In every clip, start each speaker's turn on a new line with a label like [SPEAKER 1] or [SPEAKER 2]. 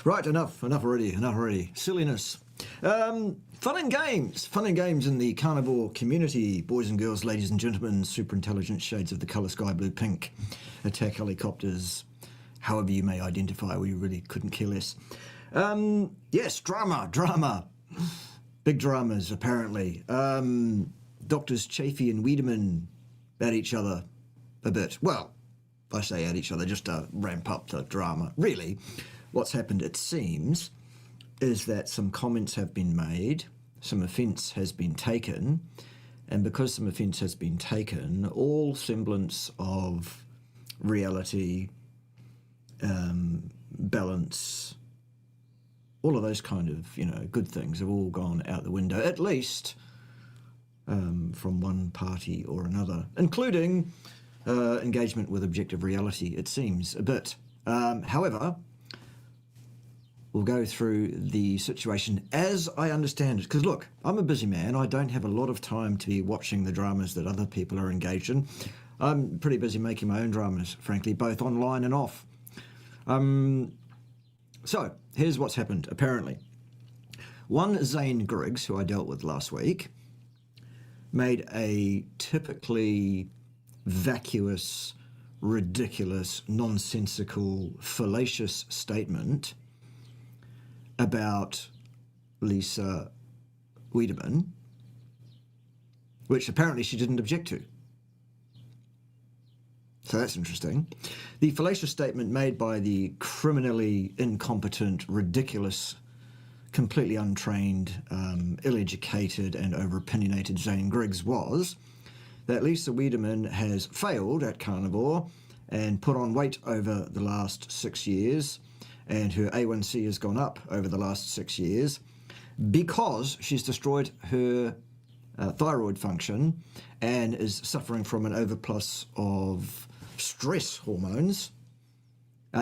[SPEAKER 1] Right, enough already. Silliness. Fun and games in the carnivore community. Boys and girls, ladies and gentlemen, super intelligent shades of the colour sky blue pink, attack helicopters, however you may identify, we really couldn't care less. Yes, drama. Big dramas, apparently. Drs Chaffee and Wiederman at each other a bit. Well, I say at each other just to ramp up the drama. Really, what's happened, it seems, is that some comments have been made, some offence has been taken, and because some offence has been taken, all semblance of reality, balance, all of those kind of, good things have all gone out the window, at least from one party or another, including engagement with objective reality, it seems a bit. However, we'll go through the situation as I understand it. Because look, I'm a busy man. I don't have a lot of time to be watching the dramas that other people are engaged in. I'm pretty busy making my own dramas, frankly, both online and off. So, here's what's happened, apparently. One Zane Griggs, who I dealt with last week, made a typically vacuous, ridiculous, nonsensical, fallacious statement about Drs Wiederman, which apparently she didn't object to. So that's interesting. The fallacious statement made by the criminally incompetent, ridiculous, completely untrained, ill-educated and over-opinionated Zane Griggs was that Drs Wiederman has failed at carnivore and put on weight over the last 6 years, and her A1C has gone up over the last 6 years because she's destroyed her thyroid function and is suffering from an overplus of stress hormones,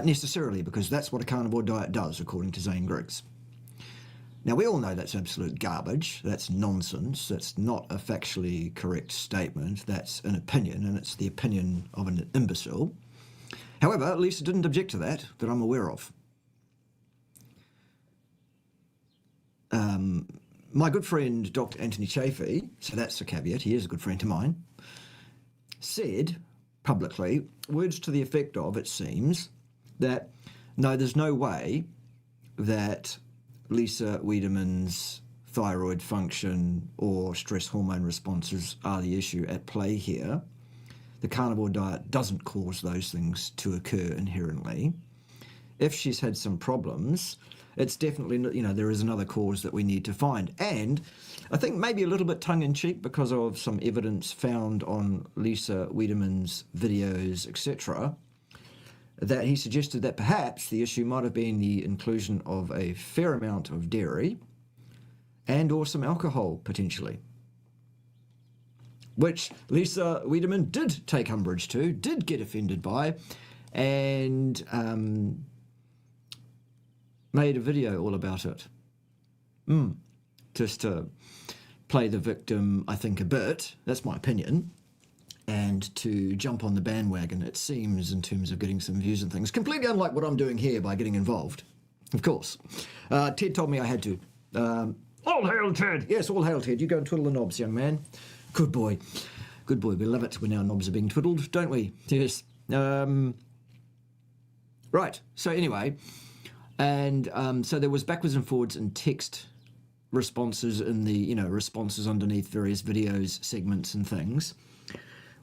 [SPEAKER 1] necessarily, because that's what a carnivore diet does, according to Zane Griggs. Now, we all know that's absolute garbage, that's nonsense, that's not a factually correct statement, that's an opinion, and it's the opinion of an imbecile. However, Lisa didn't object to that I'm aware of. My good friend, Dr. Anthony Chaffee, so that's a caveat, he is a good friend of mine, said publicly, words to the effect of, it seems, that no, there's no way that Drs Wiederman's thyroid function or stress hormone responses are the issue at play here. The carnivore diet doesn't cause those things to occur inherently. If she's had some problems, it's definitely, there is another cause that we need to find. And I think maybe a little bit tongue-in-cheek because of some evidence found on Drs Wiederman's videos, etc., that he suggested that perhaps the issue might have been the inclusion of a fair amount of dairy and or some alcohol, potentially, which Drs Wiederman did take umbrage to, did get offended by, and made a video all about it. Just to play the victim, I think, a bit, that's my opinion, and to jump on the bandwagon, it seems, in terms of getting some views and things. Completely unlike what I'm doing here by getting involved, of course. Ted told me I had to. All hail Ted! Yes, all hail Ted. You go and twiddle the knobs, young man. Good boy. Good boy. We love it when our knobs are being twiddled, don't we? Yes. Right. So anyway, and so there was backwards and forwards in text responses in the, responses underneath various videos, segments and things.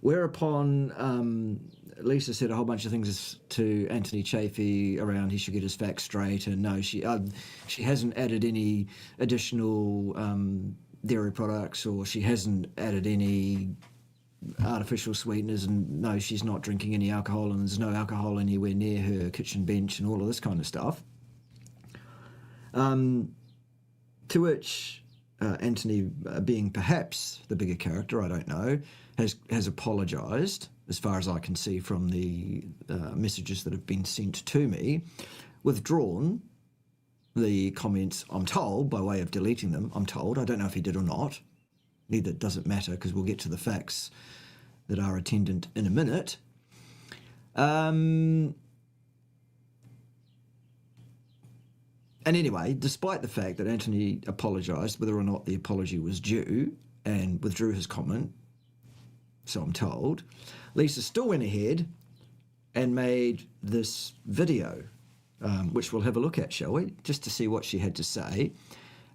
[SPEAKER 1] Whereupon Lisa said a whole bunch of things to Anthony Chaffee around he should get his facts straight, and no, she hasn't added any additional dairy products, or she hasn't added any artificial sweeteners, and no, she's not drinking any alcohol, and there's no alcohol anywhere near her kitchen bench, and all of this kind of stuff. To which Anthony, being perhaps the bigger character, I don't know, has apologised, as far as I can see from the messages that have been sent to me, withdrawn the comments, I'm told, by way of deleting them, I'm told. I don't know if he did or not. Neither does it matter, because we'll get to the facts that are attendant in a minute. And anyway, despite the fact that Anthony apologised, whether or not the apology was due, and withdrew his comment, so I'm told, Lisa still went ahead and made this video, which we'll have a look at, shall we? Just to see what she had to say.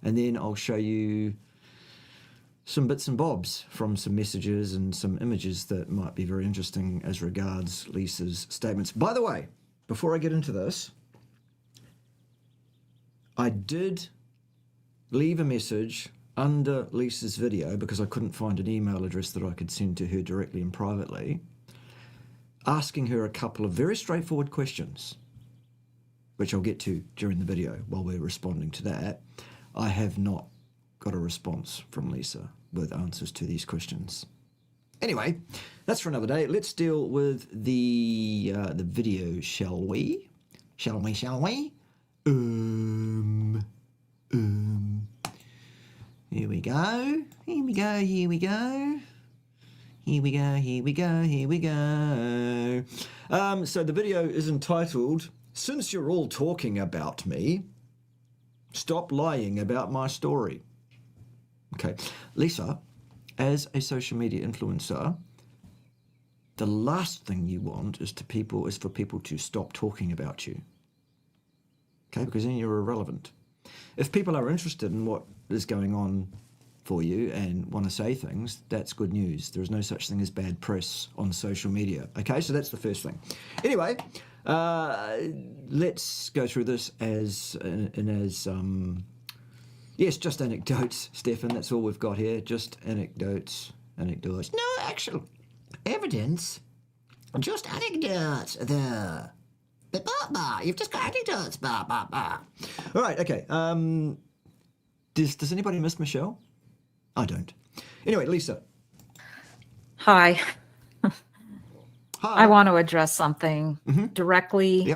[SPEAKER 1] And then I'll show you some bits and bobs from some messages and some images that might be very interesting as regards Lisa's statements. By the way, before I get into this, I did leave a message under Lisa's video because I couldn't find an email address that I could send to her directly and privately, asking her a couple of very straightforward questions, which I'll get to during the video while we're responding to that. I have not got a response from Lisa with answers to these questions. Anyway, that's for another day. Let's deal with the video, shall we? Shall we? Here we go. Here we go. Here we go. Here we go. Here we go. Here we go. So the video is entitled, "Since You're All Talking About Me, Stop Lying About My Story." Okay, Lisa, as a social media influencer, the last thing you want is for people to stop talking about you. Okay, because then you're irrelevant. If people are interested in what is going on for you and want to say things, that's good news. There is no such thing as bad press on social media. Okay, so that's the first thing. Anyway, let's go through this yes, just anecdotes, Stefan. That's all we've got here. Just anecdotes. No actual evidence. Just anecdotes. There. You've just got anecdotes. All right. Okay. Does anybody miss Michelle? I don't. Anyway, Lisa.
[SPEAKER 2] Hi.
[SPEAKER 1] Hi.
[SPEAKER 2] I want to address something directly,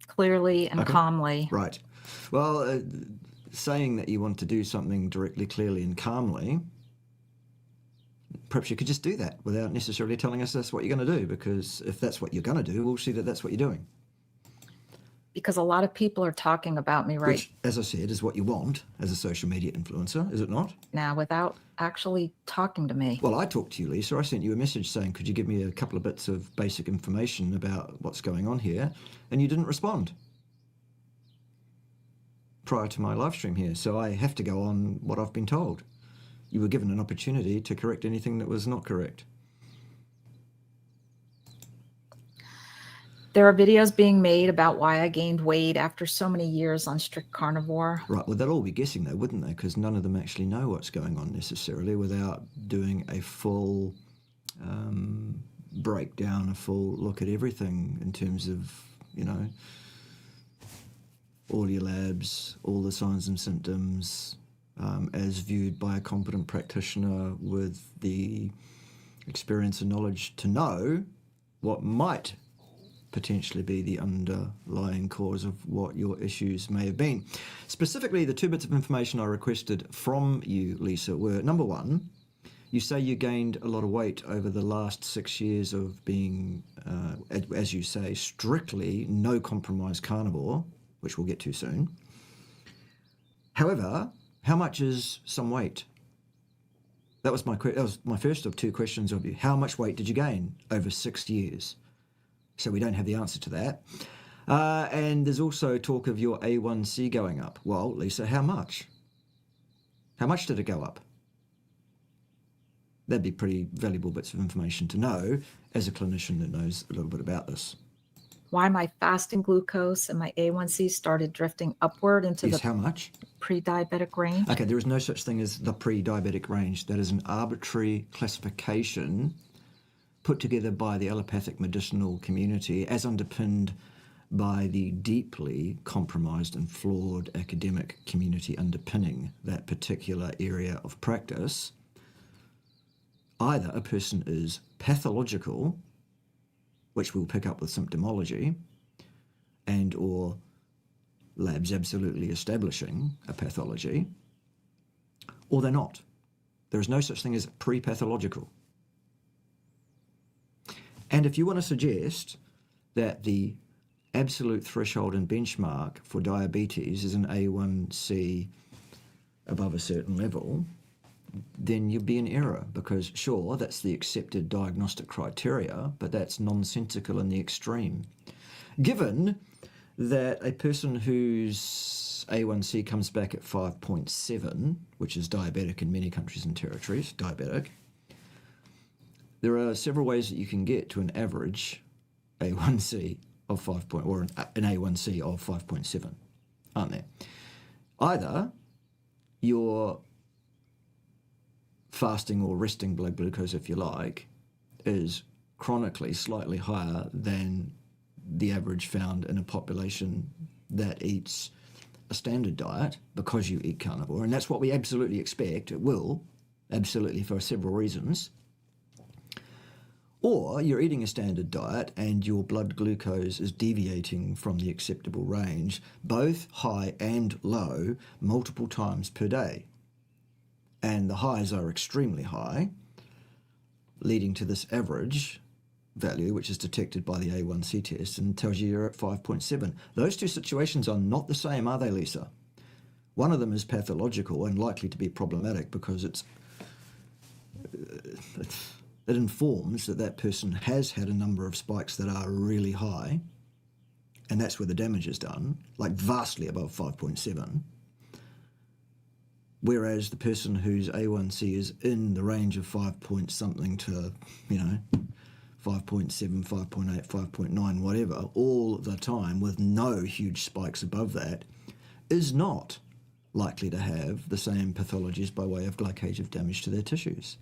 [SPEAKER 2] clearly, and calmly.
[SPEAKER 1] Right. Well, saying that you want to do something directly, clearly, and calmly, perhaps you could just do that without necessarily telling us that's what you're going to do, because if that's what you're going to do, we'll see that that's what you're doing.
[SPEAKER 2] Because a lot of people are talking about me right
[SPEAKER 1] Which, as I said, is what you want as a social media influencer, is it not?
[SPEAKER 2] now without actually talking to me.
[SPEAKER 1] Well, I talked to you, Lisa. I sent you a message saying, could you give me a couple of bits of basic information about what's going on here? And you didn't respond prior to my live stream here. So I have to go on what I've been told. You were given an opportunity to correct anything that was not correct.
[SPEAKER 2] There are videos being made about why I gained weight after so many years on strict carnivore.
[SPEAKER 1] Right, well, they'll all be guessing though, wouldn't they? Because none of them actually know what's going on necessarily without doing a full breakdown, a full look at everything in terms of, all your labs, all the signs and symptoms, as viewed by a competent practitioner with the experience and knowledge to know what might potentially be the underlying cause of what your issues may have been. Specifically, the two bits of information I requested from you, Lisa, were, number one, you say you gained a lot of weight over the last 6 years of being, as you say, strictly no compromise carnivore, which we'll get to soon. However, how much is some weight? That was my first of two questions of you. How much weight did you gain over 6 years? So we don't have the answer to that. And there's also talk of your A1C going up. Well, Lisa, how much? How much did it go up? That'd be pretty valuable bits of information to know as a clinician that knows a little bit about this.
[SPEAKER 2] Why my fasting glucose and my A1C started drifting upward into
[SPEAKER 1] How much?
[SPEAKER 2] Pre-diabetic range.
[SPEAKER 1] Okay, there is no such thing as the pre-diabetic range. That is an arbitrary classification put together by the allopathic medicinal community as underpinned by the deeply compromised and flawed academic community underpinning that particular area of practice. Either a person is pathological, which we'll pick up with symptomology, and or labs absolutely establishing a pathology, or they're not. There is no such thing as pre-pathological. And if you want to suggest that the absolute threshold and benchmark for diabetes is an A1C above a certain level, then you'd be in error, because sure, that's the accepted diagnostic criteria, but that's nonsensical in the extreme. Given that a person whose A1C comes back at 5.7, which is diabetic in many countries and territories, diabetic, there are several ways that you can get to an average A1C of 5 point, or an A1C of 5.7, aren't there? Either your fasting or resting blood glucose, if you like, is chronically slightly higher than the average found in a population that eats a standard diet because you eat carnivore, and that's what we absolutely expect. It will, absolutely, for several reasons. Or you're eating a standard diet and your blood glucose is deviating from the acceptable range, both high and low, multiple times per day. And the highs are extremely high, leading to this average value, which is detected by the A1C test and tells you you're at 5.7. Those two situations are not the same, are they, Lisa? One of them is pathological and likely to be problematic because it informs that that person has had a number of spikes that are really high, and that's where the damage is done, like vastly above 5.7. Whereas the person whose A1C is in the range of 5 point something to, 5.7, 5.8, 5.9, whatever, all the time with no huge spikes above that, is not likely to have the same pathologies by way of glycative damage to their tissues.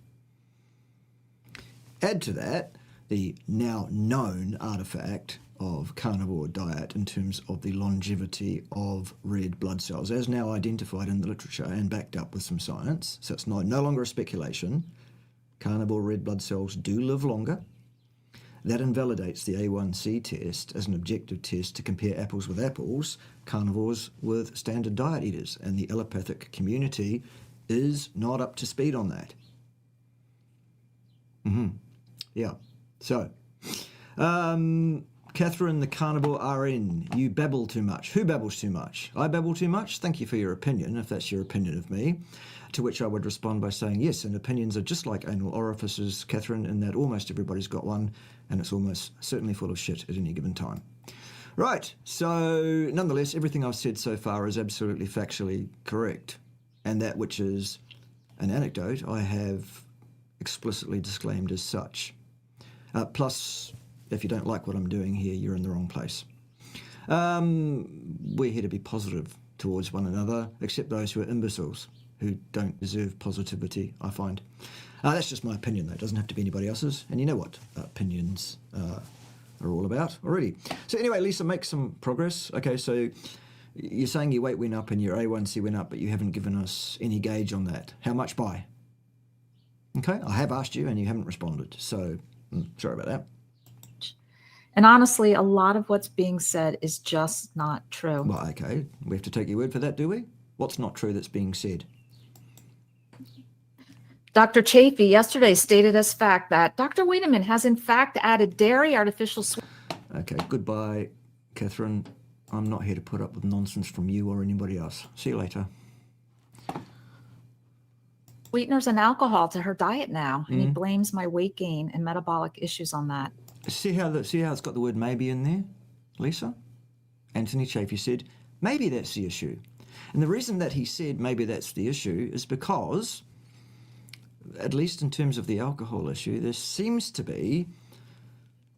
[SPEAKER 1] Add to that the now known artifact of carnivore diet in terms of the longevity of red blood cells, as now identified in the literature and backed up with some science. So it's no longer a speculation. Carnivore red blood cells do live longer. That invalidates the A1C test as an objective test to compare apples with apples, carnivores with standard diet eaters, and the allopathic community is not up to speed on that. Yeah. So, Catherine, the carnivore RN, you babble too much. Who babbles too much? I babble too much? Thank you for your opinion, if that's your opinion of me. To which I would respond by saying, yes, and opinions are just like anal orifices, Catherine, in that almost everybody's got one, and it's almost certainly full of shit at any given time. Right, so nonetheless, everything I've said so far is absolutely factually correct, and that which is an anecdote I have explicitly disclaimed as such. Plus, if you don't like what I'm doing here, you're in the wrong place. We're here to be positive towards one another, except those who are imbeciles, who don't deserve positivity, I find. That's just my opinion, though. It doesn't have to be anybody else's. And you know what opinions are all about already. So anyway, Lisa, make some progress. Okay, so you're saying your weight went up and your A1C went up, but you haven't given us any gauge on that. How much by? Okay, I have asked you and you haven't responded. So sorry about that.
[SPEAKER 2] And honestly, a lot of what's being said is just not true.
[SPEAKER 1] Well, okay, we have to take your word for that, do we? What's not true that's being said?
[SPEAKER 2] Dr. Chaffee yesterday stated as fact that Dr. Wiederman has in fact added dairy, artificial sweeteners.
[SPEAKER 1] Okay, goodbye, Catherine. I'm not here to put up with nonsense from you or anybody else. See you later.
[SPEAKER 2] Sweeteners and alcohol to her diet now, and he blames my weight gain and metabolic issues on that.
[SPEAKER 1] See how it's got the word maybe in there, Lisa? Anthony Chaffee said, maybe that's the issue. And the reason that he said maybe that's the issue is because, at least in terms of the alcohol issue, there seems to be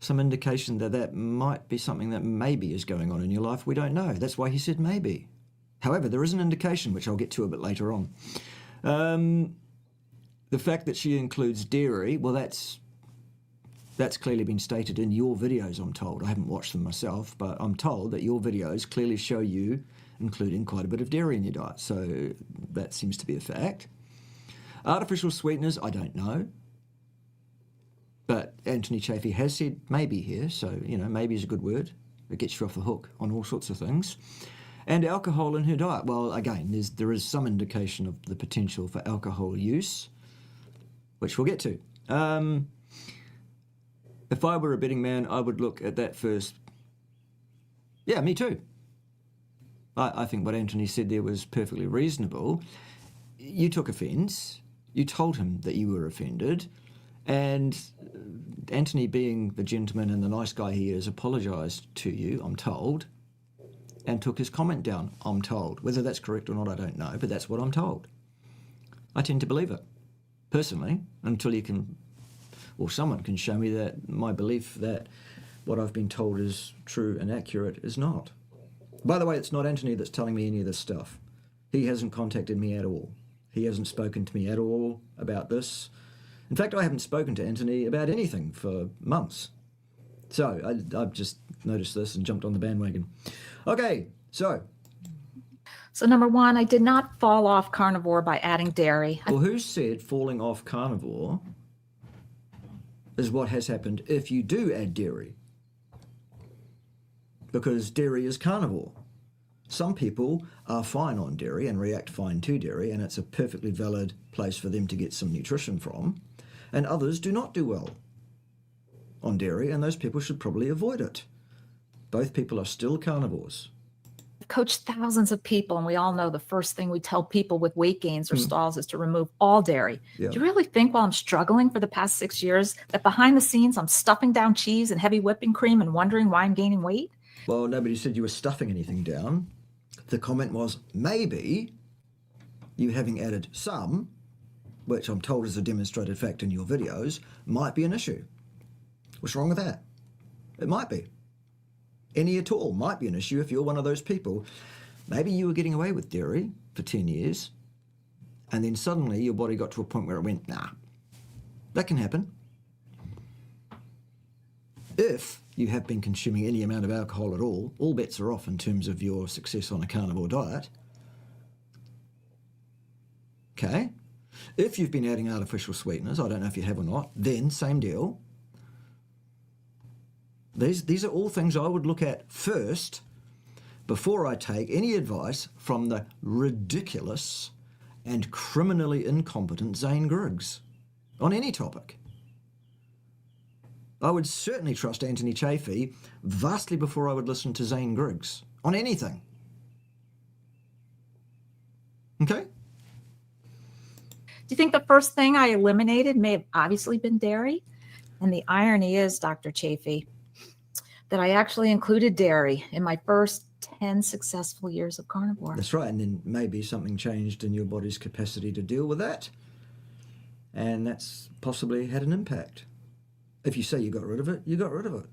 [SPEAKER 1] some indication that that might be something that maybe is going on in your life. We don't know. That's why he said maybe. However, there is an indication, which I'll get to a bit later on. The fact that she includes dairy, well, that's clearly been stated in your videos, I'm told. I haven't watched them myself, but I'm told that your videos clearly show you including quite a bit of dairy in your diet. So that seems to be a fact. Artificial sweeteners, I don't know. But Anthony Chaffee has said maybe here, so, maybe is a good word. It gets you off the hook on all sorts of things. And alcohol in her diet. Well, again, there is some indication of the potential for alcohol use, which we'll get to. If I were a betting man, I would look at that first Yeah, me too. I think what Anthony said there was perfectly reasonable. You took offence. You told him that you were offended. And Anthony, being the gentleman and the nice guy he is, apologised to you, I'm told, and took his comment down, I'm told. Whether that's correct or not, I don't know, but that's what I'm told. I tend to believe it, personally, until you can, or someone can show me that my belief that what I've been told is true and accurate is not. By the way, it's not Anthony that's telling me any of this stuff. He hasn't contacted me at all. He hasn't spoken to me at all about this. In fact, I haven't spoken to Anthony about anything for months. So I've just noticed this and jumped on the bandwagon. Okay, so
[SPEAKER 2] number one, I did not fall off carnivore by adding dairy.
[SPEAKER 1] Well, who said falling off carnivore is what has happened if you do add dairy? Because dairy is carnivore. Some people are fine on dairy and react fine to dairy, and it's a perfectly valid place for them to get some nutrition from. And others do not do well on dairy, and those people should probably avoid it. Both people are still carnivores.
[SPEAKER 2] I've coached thousands of people, and we all know the first thing we tell people with weight gains or stalls is to remove all dairy. Yeah. Do you really think while I'm struggling for the past 6 years that behind the scenes I'm stuffing down cheese and heavy whipping cream and wondering why I'm gaining weight?
[SPEAKER 1] Well, nobody said you were stuffing anything down. The comment was maybe you having added some, which I'm told is a demonstrated fact in your videos, might be an issue. What's wrong with that? It might be. Any at all might be an issue if you're one of those people. Maybe you were getting away with dairy for 10 years, and then suddenly your body got to a point where it went, nah. That can happen. If you have been consuming any amount of alcohol at all bets are off in terms of your success on a carnivore diet. Okay? If you've been adding artificial sweeteners, I don't know if you have or not, then same deal. These are all things I would look at first before I take any advice from the ridiculous and criminally incompetent Zane Griggs on any topic. I would certainly trust Anthony Chaffee vastly before I would listen to Zane Griggs on anything. Okay?
[SPEAKER 2] Do you think the first thing I eliminated may have obviously been dairy? And the irony is, Dr. Chaffee, that I actually included dairy in my first 10 successful years of carnivore.
[SPEAKER 1] That's right, and then maybe something changed in your body's capacity to deal with that, and that's possibly had an impact. If you say you got rid of it, you got rid of it.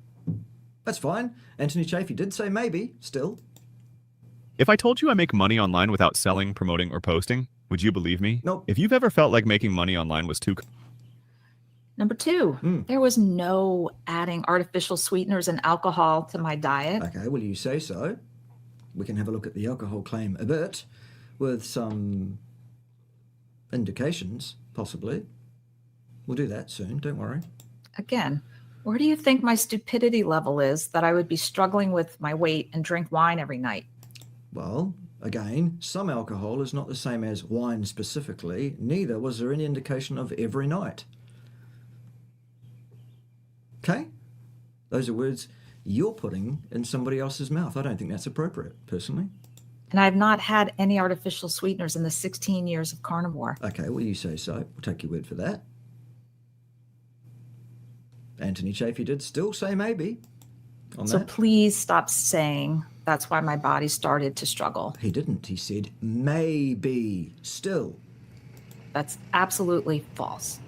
[SPEAKER 1] That's fine. Anthony Chaffee did say maybe, still.
[SPEAKER 3] If I told you I make money online without selling, promoting, or posting, would you believe me?
[SPEAKER 1] Nope.
[SPEAKER 3] If you've ever felt like making money online was too...
[SPEAKER 2] Number two, there was no adding artificial sweeteners and alcohol to my diet.
[SPEAKER 1] Okay, well, you say so. We can have a look at the alcohol claim a bit with some indications, possibly. We'll do that soon, don't worry.
[SPEAKER 2] Again, where do you think my stupidity level is that I would be struggling with my weight and drink wine every night?
[SPEAKER 1] Well, again, some alcohol is not the same as wine specifically. Neither was there any indication of every night. Okay? Those are words you're putting in somebody else's mouth. I don't think that's appropriate, personally.
[SPEAKER 2] And I've not had any artificial sweeteners in the 16 years of carnivore.
[SPEAKER 1] Okay, well, you say so. We'll take your word for that. Anthony Chaffee did still say maybe on
[SPEAKER 2] so
[SPEAKER 1] that.
[SPEAKER 2] Please stop saying that's why my body started to struggle.
[SPEAKER 1] He didn't. He said maybe still.
[SPEAKER 2] That's absolutely false.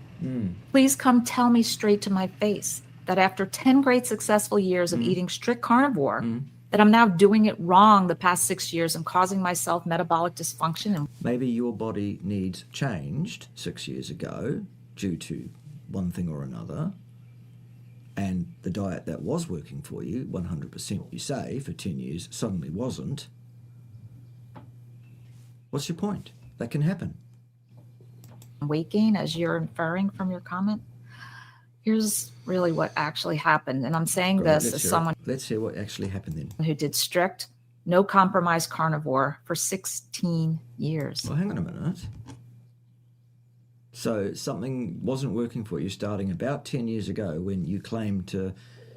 [SPEAKER 2] Please come tell me straight to my face that after 10 great successful years of eating strict carnivore, that I'm now doing it wrong the past 6 years and causing myself metabolic dysfunction. And
[SPEAKER 1] maybe your body needs changed 6 years ago due to one thing or another. And the diet that was working for you, 100% you say, for 10 years, suddenly wasn't. What's your point? That can happen.
[SPEAKER 2] Weight gain, as you're inferring from your comment, here's really what actually happened. And I'm saying this as someone...
[SPEAKER 1] Let's hear what actually happened then.
[SPEAKER 2] ...who did strict, no compromise carnivore for 16 years.
[SPEAKER 1] Well, hang on a minute. So something wasn't working for you starting about 10 years ago when you claimed to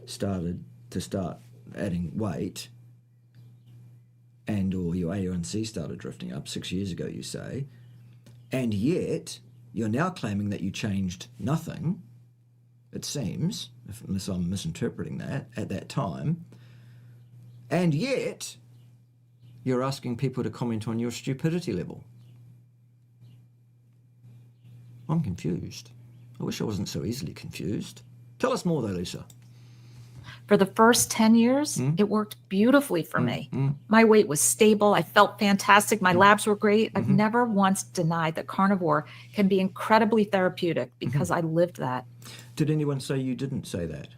[SPEAKER 1] start adding weight, and or your A1C started drifting up 6 years ago, you say, and yet you're now claiming that you changed nothing, it seems, unless I'm misinterpreting that, at that time, and yet you're asking people to comment on your stupidity level. I'm confused. I wish I wasn't so easily confused. Tell us more though, Lisa.
[SPEAKER 2] For the first 10 years, it worked beautifully for me. My weight was stable. I felt fantastic. My labs were great. I've never once denied that carnivore can be incredibly therapeutic because I lived that.
[SPEAKER 1] Did anyone say you didn't say that?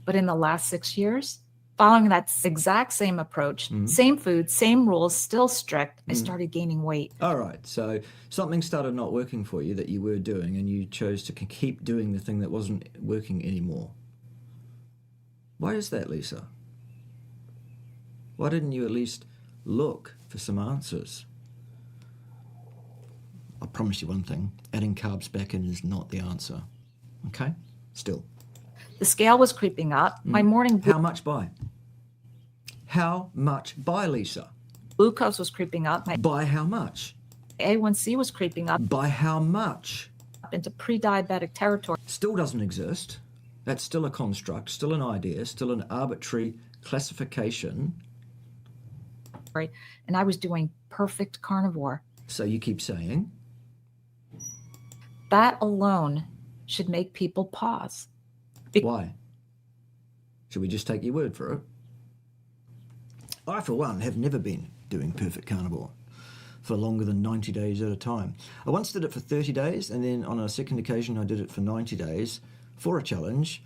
[SPEAKER 2] But in the last 6 years, following that exact same approach, same food, same rules, still strict, I started gaining weight.
[SPEAKER 1] All right, so something started not working for you that you were doing, and you chose to keep doing the thing that wasn't working anymore. Why is that, Lisa? Why didn't you at least look for some answers? I promise you one thing, adding carbs back in is not the answer. Okay? Still.
[SPEAKER 2] The scale was creeping up. My morning
[SPEAKER 1] How much by? How much by, Lisa?
[SPEAKER 2] glucose was creeping up. My
[SPEAKER 1] By how much?
[SPEAKER 2] A1C was creeping up
[SPEAKER 1] By how much?
[SPEAKER 2] into pre-diabetic territory.
[SPEAKER 1] Still doesn't exist. That's still a construct, still an idea, still an arbitrary classification.
[SPEAKER 2] And I was doing perfect carnivore.
[SPEAKER 1] So you keep saying,
[SPEAKER 2] That alone should make people pause.
[SPEAKER 1] why? Should we just take your word for it? I, for one, have never been doing perfect carnivore for longer than 90 days at a time. I once did it for 30 days, and then on a second occasion I did it for 90 days for a challenge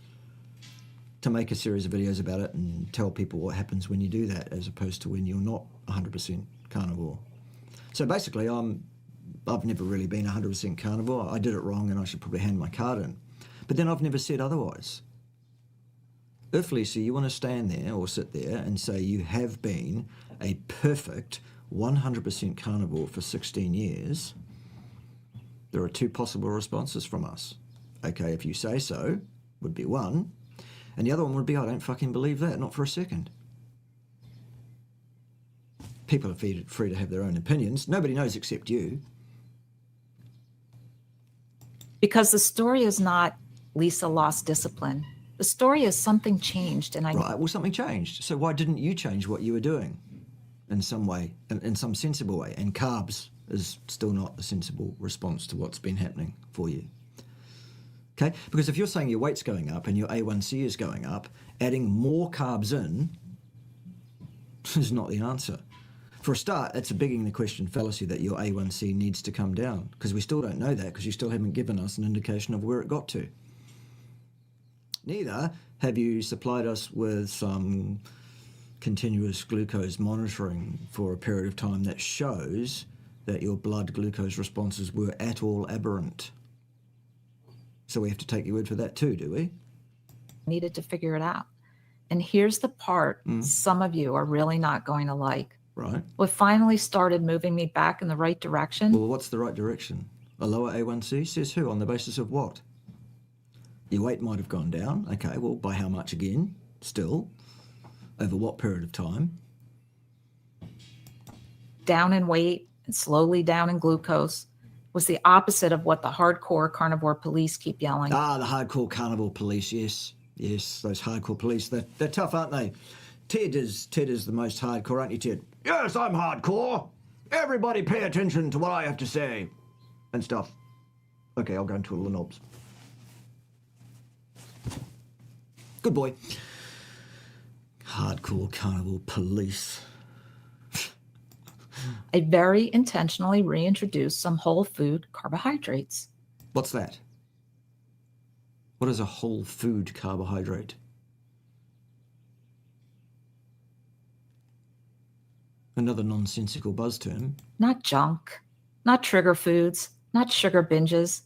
[SPEAKER 1] to make a series of videos about it and tell people what happens when you do that as opposed to when you're not 100% carnivore. So basically I've never really been 100% carnivore. I did it wrong and I should probably hand my card in. But then I've never said otherwise. If, Lisa, you want to stand there or sit there and say you have been a perfect 100% carnivore for 16 years, there are two possible responses from us. Okay, if you say so, would be one, and the other one would be, I don't fucking believe that, not for a second. People are free to have their own opinions. Nobody knows except you.
[SPEAKER 2] Because the story is not Lisa lost discipline. The story is something changed, and I
[SPEAKER 1] Right, well, something changed. So why didn't you change what you were doing in some way, in some sensible way? And carbs is still not a sensible response to what's been happening for you. Okay? Because if you're saying your weight's going up and your A1C is going up, adding more carbs in is not the answer. For a start, it's a begging the question fallacy that your A1C needs to come down, because we still don't know that, because you still haven't given us an indication of where it got to. Neither have you supplied us with some continuous glucose monitoring for a period of time that shows that your blood glucose responses were at all aberrant. So we have to take your word for that too, do we?
[SPEAKER 2] needed to figure it out. And here's the part some of you are really not going to like.
[SPEAKER 1] Right.
[SPEAKER 2] What finally started moving me back in the right direction.
[SPEAKER 1] Well, what's the right direction? A lower A1C? Says who? On the basis of what? Your weight might have gone down. Okay, well, by how much again? Still? Over what period of time?
[SPEAKER 2] Down in weight and slowly down in glucose was the opposite of what the hardcore carnivore police keep yelling.
[SPEAKER 1] Ah, the hardcore carnivore police, yes. Yes, those hardcore police. They're tough, aren't they? Ted is the most hardcore, aren't you, Ted? Yes, I'm hardcore. Everybody pay attention to what I have to say. And stuff. Okay, I'll go and twiddle the knobs. Good boy. Hardcore carnivore police.
[SPEAKER 2] I very intentionally reintroduced some whole food carbohydrates.
[SPEAKER 1] What's that? What is a whole food carbohydrate? Another nonsensical buzz term.
[SPEAKER 2] Not junk, not trigger foods, not sugar binges.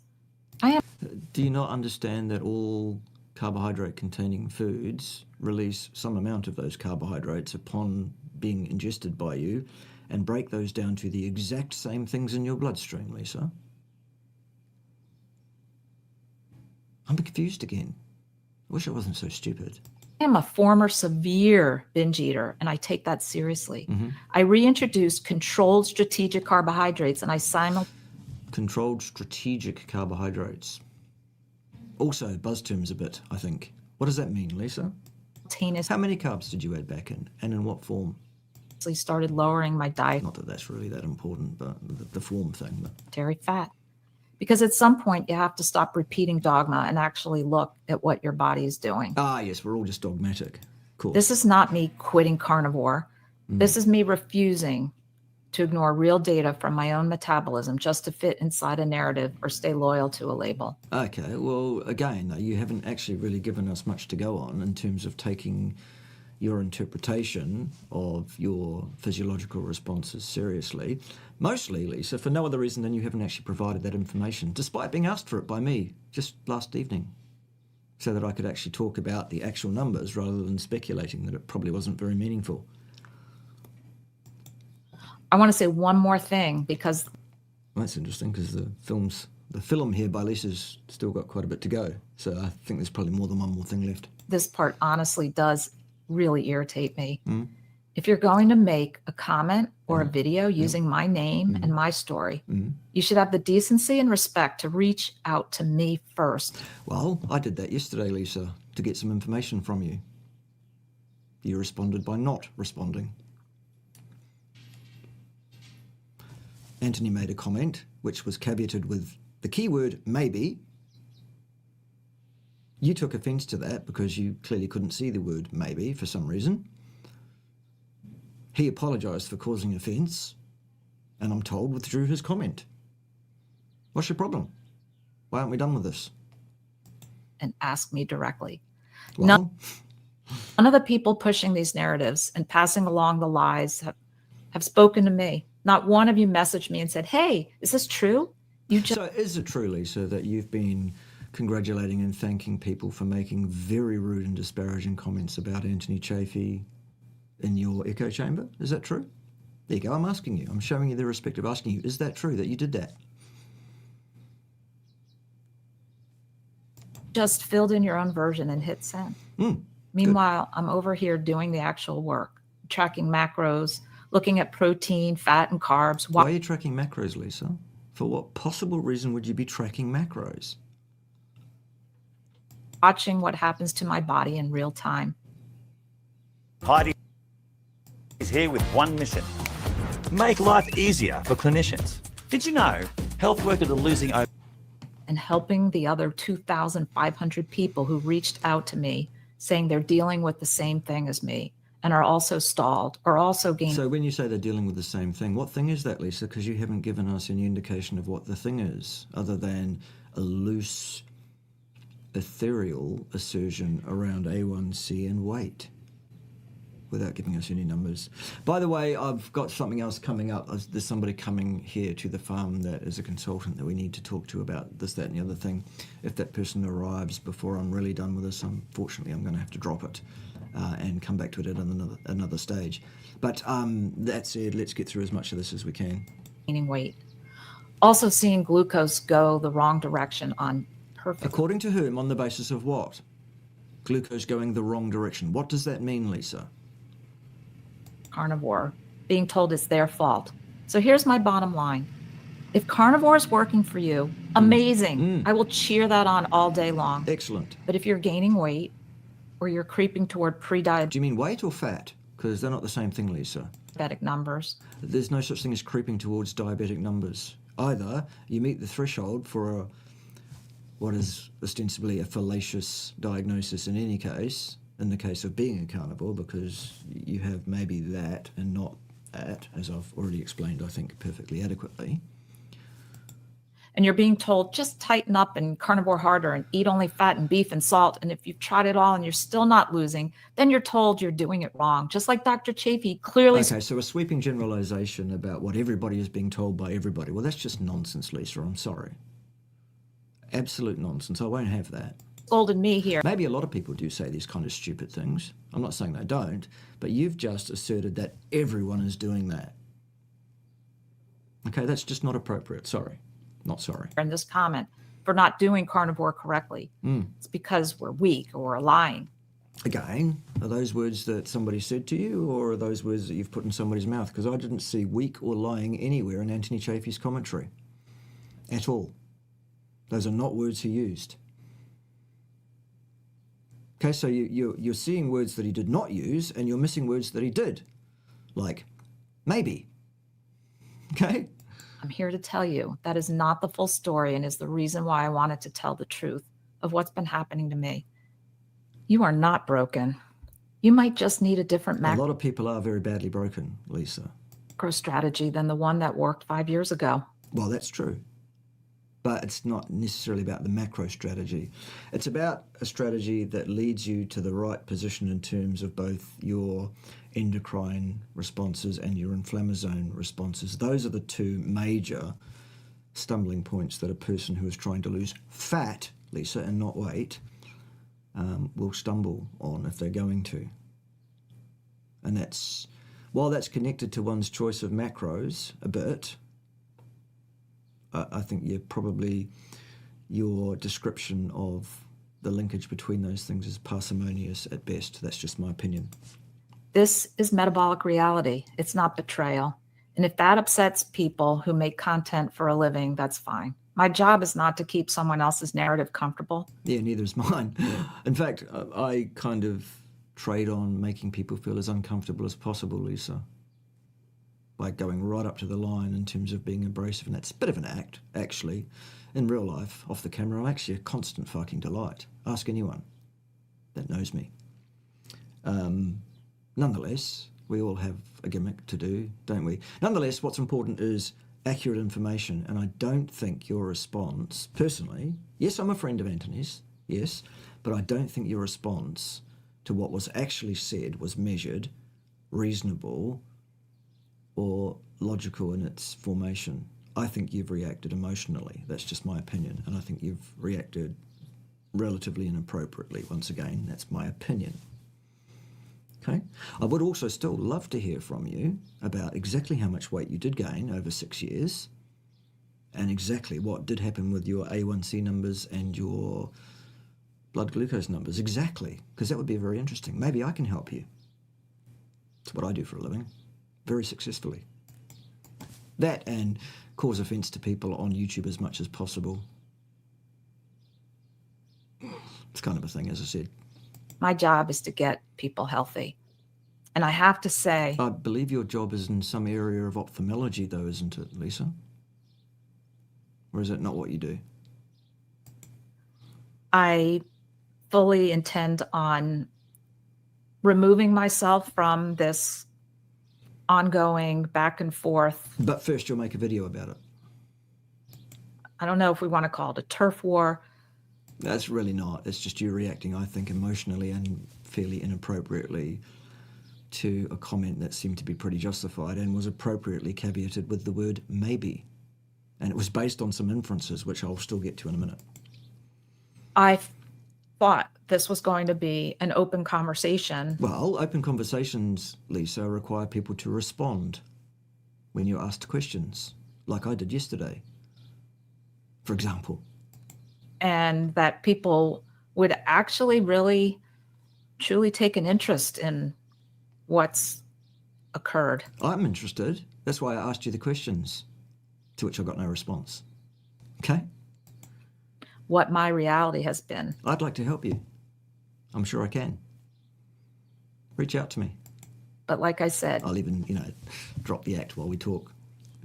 [SPEAKER 1] Do you not understand that all carbohydrate-containing foods release some amount of those carbohydrates upon being ingested by you and break those down to the exact same things in your bloodstream, Lisa? I'm confused again. I wish I wasn't so stupid.
[SPEAKER 2] I am a former severe binge eater, and I take that seriously.
[SPEAKER 1] Mm-hmm.
[SPEAKER 2] I reintroduced controlled strategic carbohydrates, and I
[SPEAKER 1] Controlled strategic carbohydrates. Also, buzz terms a bit, I think. What does that mean, Lisa?
[SPEAKER 2] simultaneously
[SPEAKER 1] How many carbs did you add back in, and in what form?
[SPEAKER 2] started lowering my dietary
[SPEAKER 1] Not that that's really that important, but the form thing. But
[SPEAKER 2] fat. Because at some point, you have to stop repeating dogma and actually look at what your body is doing.
[SPEAKER 1] yes, we're all just dogmatic. Of course.
[SPEAKER 2] This is not me quitting carnivore. This is me refusing to ignore real data from my own metabolism just to fit inside a narrative or stay loyal to a label.
[SPEAKER 1] Okay, well, again, you haven't actually really given us much to go on in terms of taking your interpretation of your physiological responses seriously. Mostly, Lisa, for no other reason than you haven't actually provided that information, despite being asked for it by me just last evening, so that I could actually talk about the actual numbers rather than speculating that it probably wasn't very meaningful.
[SPEAKER 2] I want to say one more thing because
[SPEAKER 1] Well, that's interesting because the film here by Lisa's still got quite a bit to go. So I think there's probably more than one more thing left.
[SPEAKER 2] this part honestly does really irritate me. If you're going to make a comment or a video using my name and my story, you should have the decency and respect to reach out to me first.
[SPEAKER 1] Well, I did that yesterday, Lisa, to get some information from you. You responded by not responding. Anthony made a comment which was caveated with the keyword maybe. You took offence to that because you clearly couldn't see the word maybe for some reason. He apologised for causing offence, and I'm told withdrew his comment. What's your problem? Why aren't we done with this?
[SPEAKER 2] And ask me directly.
[SPEAKER 1] Well,
[SPEAKER 2] None of the people pushing these narratives and passing along the lies have spoken to me. Not one of you messaged me and said, hey, is this true?
[SPEAKER 1] so is it true, Lisa, that you've been congratulating and thanking people for making very rude and disparaging comments about Anthony Chaffee in your echo chamber? Is that true? There you go. I'm asking you. I'm showing you the respect of asking you. Is that true that you did that?
[SPEAKER 2] Just filled in your own version and hit send. Meanwhile, I'm over here doing the actual work, tracking macros, looking at protein, fat, and carbs.
[SPEAKER 1] Why are you tracking macros, Lisa? For what possible reason would you be tracking macros?
[SPEAKER 2] Watching what happens to my body in real time.
[SPEAKER 4] Heidi is here with one mission: make life easier for clinicians. Did you know health workers are losing over
[SPEAKER 2] And helping the other 2,500 people who reached out to me saying they're dealing with the same thing as me and are also stalled or also gaining.
[SPEAKER 1] So when you say they're dealing with the same thing, what thing is that, Lisa? Because you haven't given us any indication of what the thing is, other than a loose, ethereal assertion around A1C and weight, without giving us any numbers. By the way, I've got something else coming up. There's somebody coming here to the farm that is a consultant that we need to talk to about this, that, and the other thing. If that person arrives before I'm really done with this, unfortunately, I'm going to have to drop it and come back to it at another stage. But that said, let's get through as much of this as we can.
[SPEAKER 2] Gaining weight. Also seeing glucose go the wrong direction on perfect.
[SPEAKER 1] According to whom, on the basis of what? Glucose going the wrong direction. What does that mean, Lisa?
[SPEAKER 2] Carnivore, being told it's their fault. So here's my bottom line. If carnivore is working for you, amazing. I will cheer that on all day long.
[SPEAKER 1] Excellent.
[SPEAKER 2] But if you're gaining weight or you're creeping toward pre-diabetic
[SPEAKER 1] Do you mean weight or fat? Because they're not the same thing, Lisa.
[SPEAKER 2] numbers,
[SPEAKER 1] There's no such thing as creeping towards diabetic numbers. Either you meet the threshold for what is ostensibly a fallacious diagnosis in any case, in the case of being a carnivore, because you have maybe that and not that, as I've already explained, I think, perfectly adequately.
[SPEAKER 2] and you're being told just tighten up and carnivore harder and eat only fat and beef and salt. And if you've tried it all and you're still not losing, then you're told you're doing it wrong. Just like Dr. Chaffee clearly.
[SPEAKER 1] Okay, so a sweeping generalization about what everybody is being told by everybody. Well, that's just nonsense, Lisa. I'm sorry. Absolute nonsense. I won't have that.
[SPEAKER 2] Scolded me here.
[SPEAKER 1] Maybe a lot of people do say these kind of stupid things. I'm not saying they don't, but you've just asserted that everyone is doing that. Okay, that's just not appropriate. Sorry. Not sorry.
[SPEAKER 2] In this comment for not doing carnivore correctly. It's because we're weak or we're lying.
[SPEAKER 1] Again, are those words that somebody said to you, or are those words that you've put in somebody's mouth? Because I didn't see weak or lying anywhere in Anthony Chaffee's commentary at all. Those are not words he used. Okay, so you're seeing words that he did not use, and you're missing words that he did, like maybe. Okay?
[SPEAKER 2] I'm here to tell you that is not the full story and is the reason why I wanted to tell the truth of what's been happening to me. You are not broken. You might just need a different
[SPEAKER 1] A lot of people are very badly broken, Lisa.
[SPEAKER 2] macro strategy than the one that worked 5 years ago.
[SPEAKER 1] Well, that's true. But it's not necessarily about the macro strategy. It's about a strategy that leads you to the right position in terms of both your endocrine responses and your inflammasome responses. Those are the two major stumbling points that a person who is trying to lose fat, Lisa, and not weight, will stumble on if they're going to. And that's, while that's connected to one's choice of macros a bit, I think your description of the linkage between those things is parsimonious at best. That's just my opinion.
[SPEAKER 2] This is metabolic reality. It's not betrayal. And if that upsets people who make content for a living, that's fine. My job is not to keep someone else's narrative comfortable.
[SPEAKER 1] Yeah, neither is mine. In fact, I kind of trade on making people feel as uncomfortable as possible, Lisa, by going right up to the line in terms of being abrasive. And that's a bit of an act, actually. In real life, off the camera, I'm actually a constant fucking delight. Ask anyone that knows me. Nonetheless, we all have a gimmick to do, don't we? Nonetheless, what's important is accurate information, and I don't think your response, personally, yes, I'm a friend of Anthony's, yes, but I don't think your response to what was actually said was measured, reasonable, or logical in its formation. I think you've reacted emotionally. That's just my opinion, and I think you've reacted relatively inappropriately. Once again, that's my opinion. Okay. I would also still love to hear from you about exactly how much weight you did gain over 6 years and exactly what did happen with your A1C numbers and your blood glucose numbers. Exactly, because that would be very interesting. Maybe I can help you. It's what I do for a living, very successfully. That and cause offence to people on YouTube as much as possible. It's kind of a thing, as I said.
[SPEAKER 2] My job is to get people healthy. And I have to say,
[SPEAKER 1] I believe your job is in some area of ophthalmology, though, isn't it, Lisa? Or is it not what you do?
[SPEAKER 2] I fully intend on removing myself from this ongoing back and forth.
[SPEAKER 1] But first you'll make a video about it.
[SPEAKER 2] I don't know if we want to call it a turf war.
[SPEAKER 1] That's really not. It's just you reacting, I think, emotionally and fairly inappropriately to a comment that seemed to be pretty justified and was appropriately caveated with the word maybe. And it was based on some inferences, which I'll still get to in a minute.
[SPEAKER 2] I thought this was going to be an open conversation.
[SPEAKER 1] Well, open conversations, Lisa, require people to respond when you're asked questions, like I did yesterday, for example.
[SPEAKER 2] And that people would actually really, truly take an interest in what's occurred.
[SPEAKER 1] I'm interested. That's why I asked you the questions, to which I got no response. Okay?
[SPEAKER 2] What my reality has been.
[SPEAKER 1] I'd like to help you. I'm sure I can. Reach out to me.
[SPEAKER 2] But like I said,
[SPEAKER 1] I'll even, drop the act while we talk.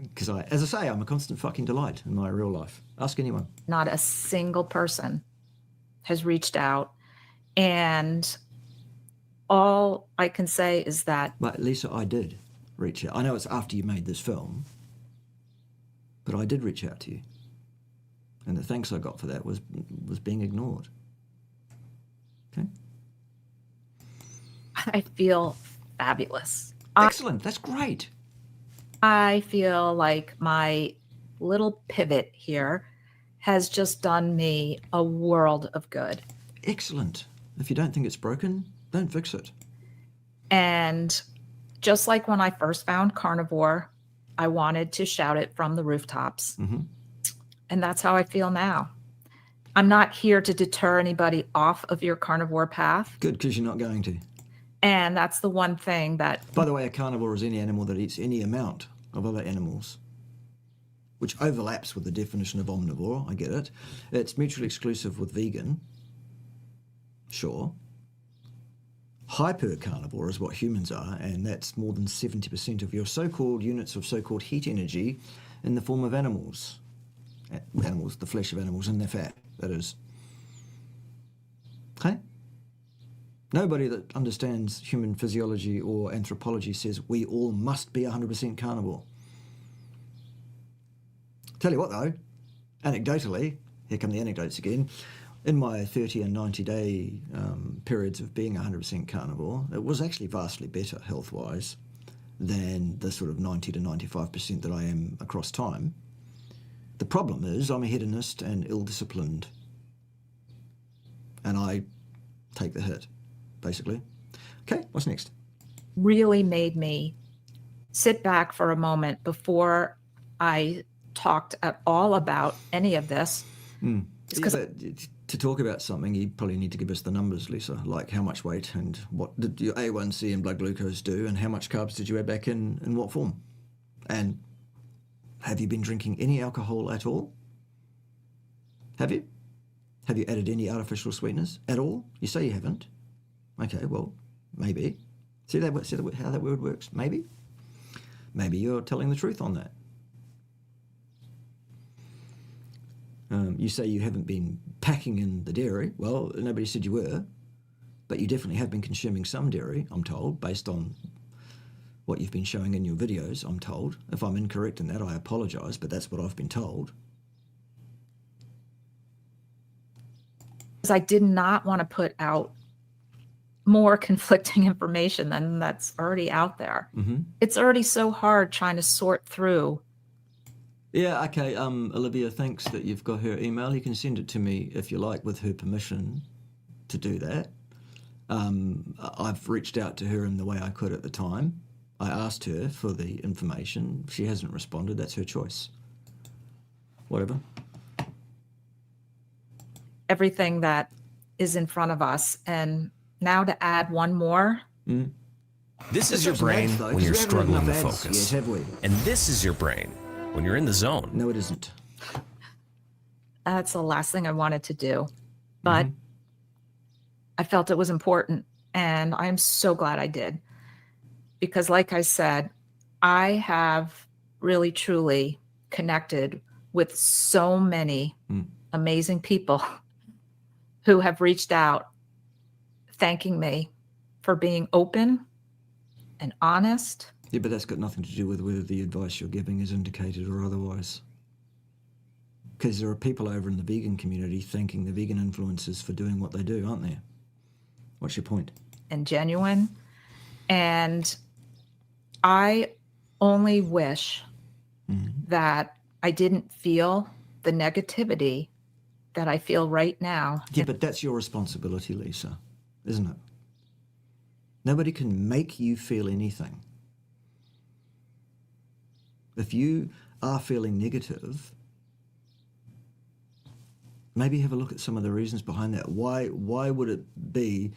[SPEAKER 1] Because as I say, I'm a constant fucking delight in my real life. Ask anyone.
[SPEAKER 2] not a single person has reached out. And all I can say is that
[SPEAKER 1] But Lisa, I did reach out. I know it's after you made this film, but I did reach out to you. And the thanks I got for that was being ignored. Okay?
[SPEAKER 2] I feel fabulous.
[SPEAKER 1] Excellent. That's great.
[SPEAKER 2] I feel like my little pivot here has just done me a world of good.
[SPEAKER 1] Excellent. If you don't think it's broken, don't fix it.
[SPEAKER 2] And just like when I first found carnivore, I wanted to shout it from the rooftops.
[SPEAKER 1] Mm-hmm.
[SPEAKER 2] And that's how I feel now. I'm not here to deter anybody off of your carnivore path.
[SPEAKER 1] Good, because you're not going to.
[SPEAKER 2] And that's the one thing that,
[SPEAKER 1] By the way, a carnivore is any animal that eats any amount of other animals, which overlaps with the definition of omnivore. I get it. It's mutually exclusive with vegan. Sure. Hypercarnivore is what humans are, and that's more than 70% of your so-called units of so-called heat energy in the form of animals. Animals, the flesh of animals and their fat, that is. Okay? Nobody that understands human physiology or anthropology says we all must be 100% carnivore. Tell you what though, anecdotally, here come the anecdotes again, in my 30 and 90 day periods of being 100% carnivore, it was actually vastly better health-wise than the sort of 90 to 95% that I am across time. The problem is I'm a hedonist and ill-disciplined, and I take the hit, basically. Okay, what's next?
[SPEAKER 2] really made me sit back for a moment before I talked at all about any of this. It's 'cause
[SPEAKER 1] to talk about something, you probably need to give us the numbers, Lisa, like how much weight and what did your A1C and blood glucose do, and how much carbs did you add back in what form? And have you been drinking any alcohol at all? Have you? Have you added any artificial sweeteners at all? You say you haven't. Okay, well, maybe. See how that word works? Maybe. Maybe you're telling the truth on that. You say you haven't been packing in the dairy. Well, nobody said you were, but you definitely have been consuming some dairy, I'm told, based on what you've been showing in your videos, I'm told. If I'm incorrect in that, I apologise, but that's what I've been told.
[SPEAKER 2] I did not want to put out more conflicting information than that's already out there.
[SPEAKER 1] Mm-hmm.
[SPEAKER 2] It's already so hard trying to sort through.
[SPEAKER 1] Yeah, okay, Olivia, thanks that you've got her email. You can send it to me if you like with her permission to do that. I've reached out to her in the way I could at the time. I asked her for the information. She hasn't responded. That's her choice. Whatever.
[SPEAKER 2] Everything that is in front of us. And now to add one more.
[SPEAKER 5] This is your
[SPEAKER 1] Some
[SPEAKER 5] brain
[SPEAKER 1] ads, though,
[SPEAKER 5] when
[SPEAKER 1] 'cause
[SPEAKER 5] you're
[SPEAKER 1] we haven't had
[SPEAKER 5] struggling to
[SPEAKER 1] enough ads
[SPEAKER 5] focus.
[SPEAKER 1] yet, have we?
[SPEAKER 5] And this is your brain when you're in the zone.
[SPEAKER 1] No, it isn't.
[SPEAKER 2] That's the last thing I wanted to do. But I felt it was important. And I'm so glad I did. Because like I said, I have really, truly connected with so many amazing people who have reached out thanking me for being open and honest.
[SPEAKER 1] Yeah, but that's got nothing to do with whether the advice you're giving is indicated or otherwise. Because there are people over in the vegan community thanking the vegan influencers for doing what they do, aren't there? What's your point?
[SPEAKER 2] And genuine. And I only wish that I didn't feel the negativity that I feel right now.
[SPEAKER 1] Yeah, but that's your responsibility, Lisa, isn't it? Nobody can make you feel anything. If you are feeling negative, maybe have a look at some of the reasons behind that. Why would it be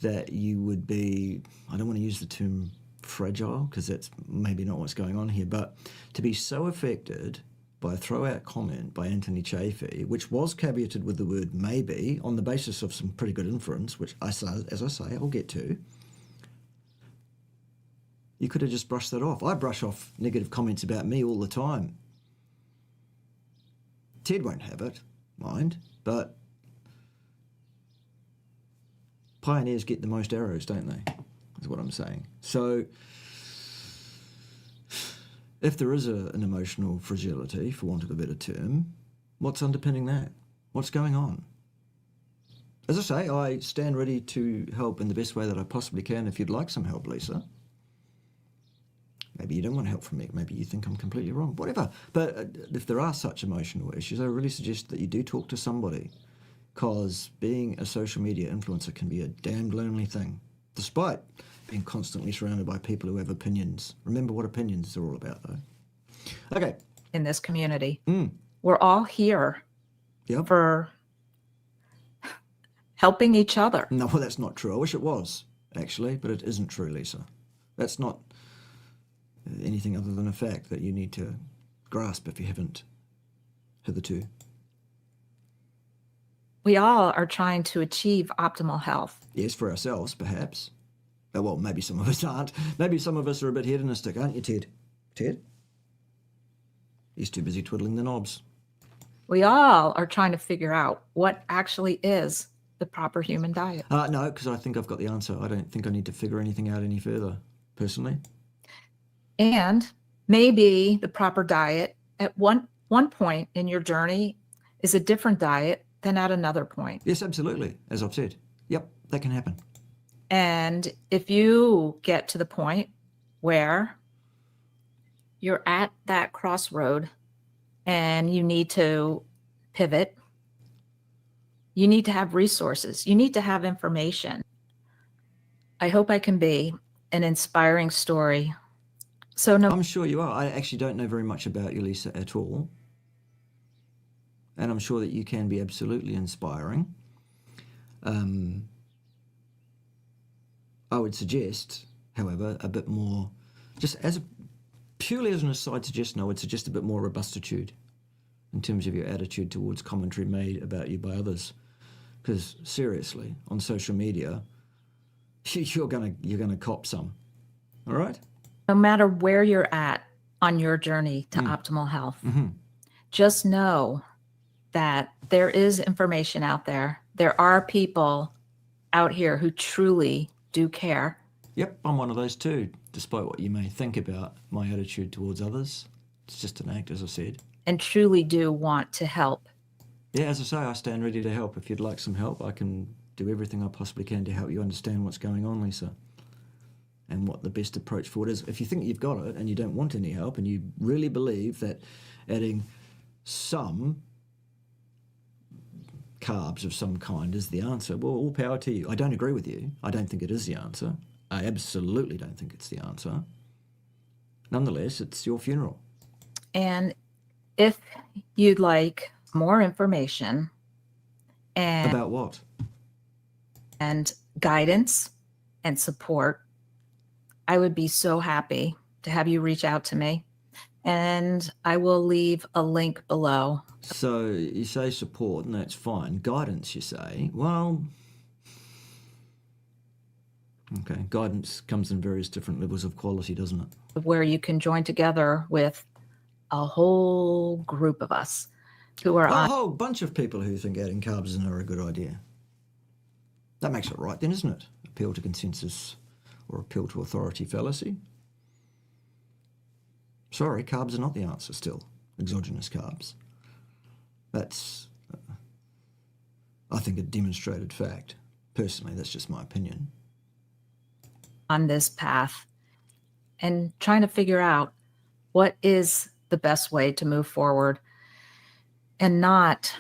[SPEAKER 1] that you would be, I don't want to use the term fragile, because that's maybe not what's going on here, but to be so affected by a throw-out comment by Anthony Chaffee, which was caveated with the word maybe on the basis of some pretty good inference, which as I say, I'll get to. You could have just brushed that off. I brush off negative comments about me all the time. Ted won't have it, mind, but pioneers get the most arrows, don't they? Is what I'm saying. So if there is an emotional fragility, for want of a better term, what's underpinning that? What's going on? As I say, I stand ready to help in the best way that I possibly can if you'd like some help, Lisa. Maybe you don't want help from me. Maybe you think I'm completely wrong. Whatever. But if there are such emotional issues, I really suggest that you do talk to somebody, because being a social media influencer can be a damned lonely thing, despite being constantly surrounded by people who have opinions. Remember what opinions are all about, though. Okay.
[SPEAKER 2] In this community. We're all here
[SPEAKER 1] Yep.
[SPEAKER 2] for helping each other.
[SPEAKER 1] No, well, that's not true. I wish it was, actually, but it isn't true, Lisa. That's not anything other than a fact that you need to grasp if you haven't hitherto.
[SPEAKER 2] We all are trying to achieve optimal health.
[SPEAKER 1] Yes, for ourselves, perhaps. Well, maybe some of us aren't. Maybe some of us are a bit hedonistic, aren't you, Ted? Ted? He's too busy twiddling the knobs.
[SPEAKER 2] We all are trying to figure out what actually is the proper human diet.
[SPEAKER 1] No, because I think I've got the answer. I don't think I need to figure anything out any further, personally.
[SPEAKER 2] And maybe the proper diet at one point in your journey is a different diet than at another point.
[SPEAKER 1] Yes, absolutely, as I've said. Yep, that can happen.
[SPEAKER 2] And if you get to the point where you're at that crossroad and you need to pivot, you need to have resources, you need to have information. I hope I can be an inspiring story. So no,
[SPEAKER 1] I'm sure you are. I actually don't know very much about you, Lisa, at all. And I'm sure that you can be absolutely inspiring. I would suggest, however, a bit more, just purely as an aside suggestion, I would suggest a bit more robustitude in terms of your attitude towards commentary made about you by others. Because seriously, on social media, you're gonna cop some. All right?
[SPEAKER 2] no matter where you're at on your journey to optimal health, just know that there is information out there. There are people out here who truly do care.
[SPEAKER 1] Yep, I'm one of those too, despite what you may think about my attitude towards others. It's just an act, as I said.
[SPEAKER 2] And truly do want to help.
[SPEAKER 1] Yeah, as I say, I stand ready to help. If you'd like some help, I can do everything I possibly can to help you understand what's going on, Lisa, and what the best approach forward is. If you think you've got it and you don't want any help and you really believe that adding some carbs of some kind is the answer, well, all power to you. I don't agree with you. I don't think it is the answer. I absolutely don't think it's the answer. Nonetheless, it's your funeral.
[SPEAKER 2] And if you'd like more information and
[SPEAKER 1] About what?
[SPEAKER 2] and guidance and support, I would be so happy to have you reach out to me. And I will leave a link below.
[SPEAKER 1] So you say support, and that's fine. Guidance, you say. Well, okay, guidance comes in various different levels of quality, doesn't it?
[SPEAKER 2] Where you can join together with a whole group of us who are
[SPEAKER 1] A
[SPEAKER 2] on.
[SPEAKER 1] whole bunch of people who think adding carbs is not a good idea. That makes it right then, isn't it? Appeal to consensus or appeal to authority fallacy. Sorry, carbs are not the answer still. Exogenous carbs. That's, I think, a demonstrated fact. Personally, that's just my opinion.
[SPEAKER 2] on this path and trying to figure out what is the best way to move forward and not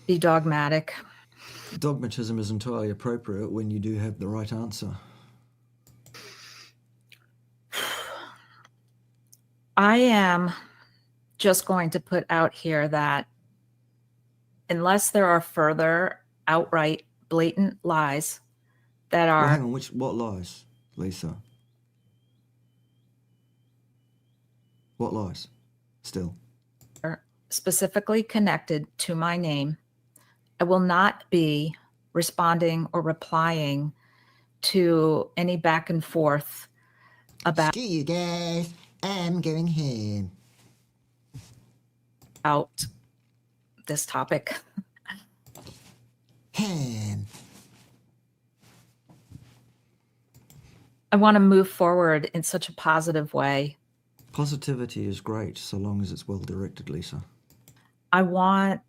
[SPEAKER 2] be dogmatic.
[SPEAKER 1] Dogmatism is entirely appropriate when you do have the right answer.
[SPEAKER 2] I am just going to put out here that unless there are further outright blatant lies that
[SPEAKER 1] Well,
[SPEAKER 2] are
[SPEAKER 1] hang on, what lies, Lisa? What lies? Still.
[SPEAKER 2] specifically connected to my name, I will not be responding or replying to any back and forth about
[SPEAKER 1] Screw you guys, I'm going home.
[SPEAKER 2] this topic.
[SPEAKER 1] Ham.
[SPEAKER 2] I want to move forward in such a positive way.
[SPEAKER 1] Positivity is great so long as it's well directed, Lisa.
[SPEAKER 2] I want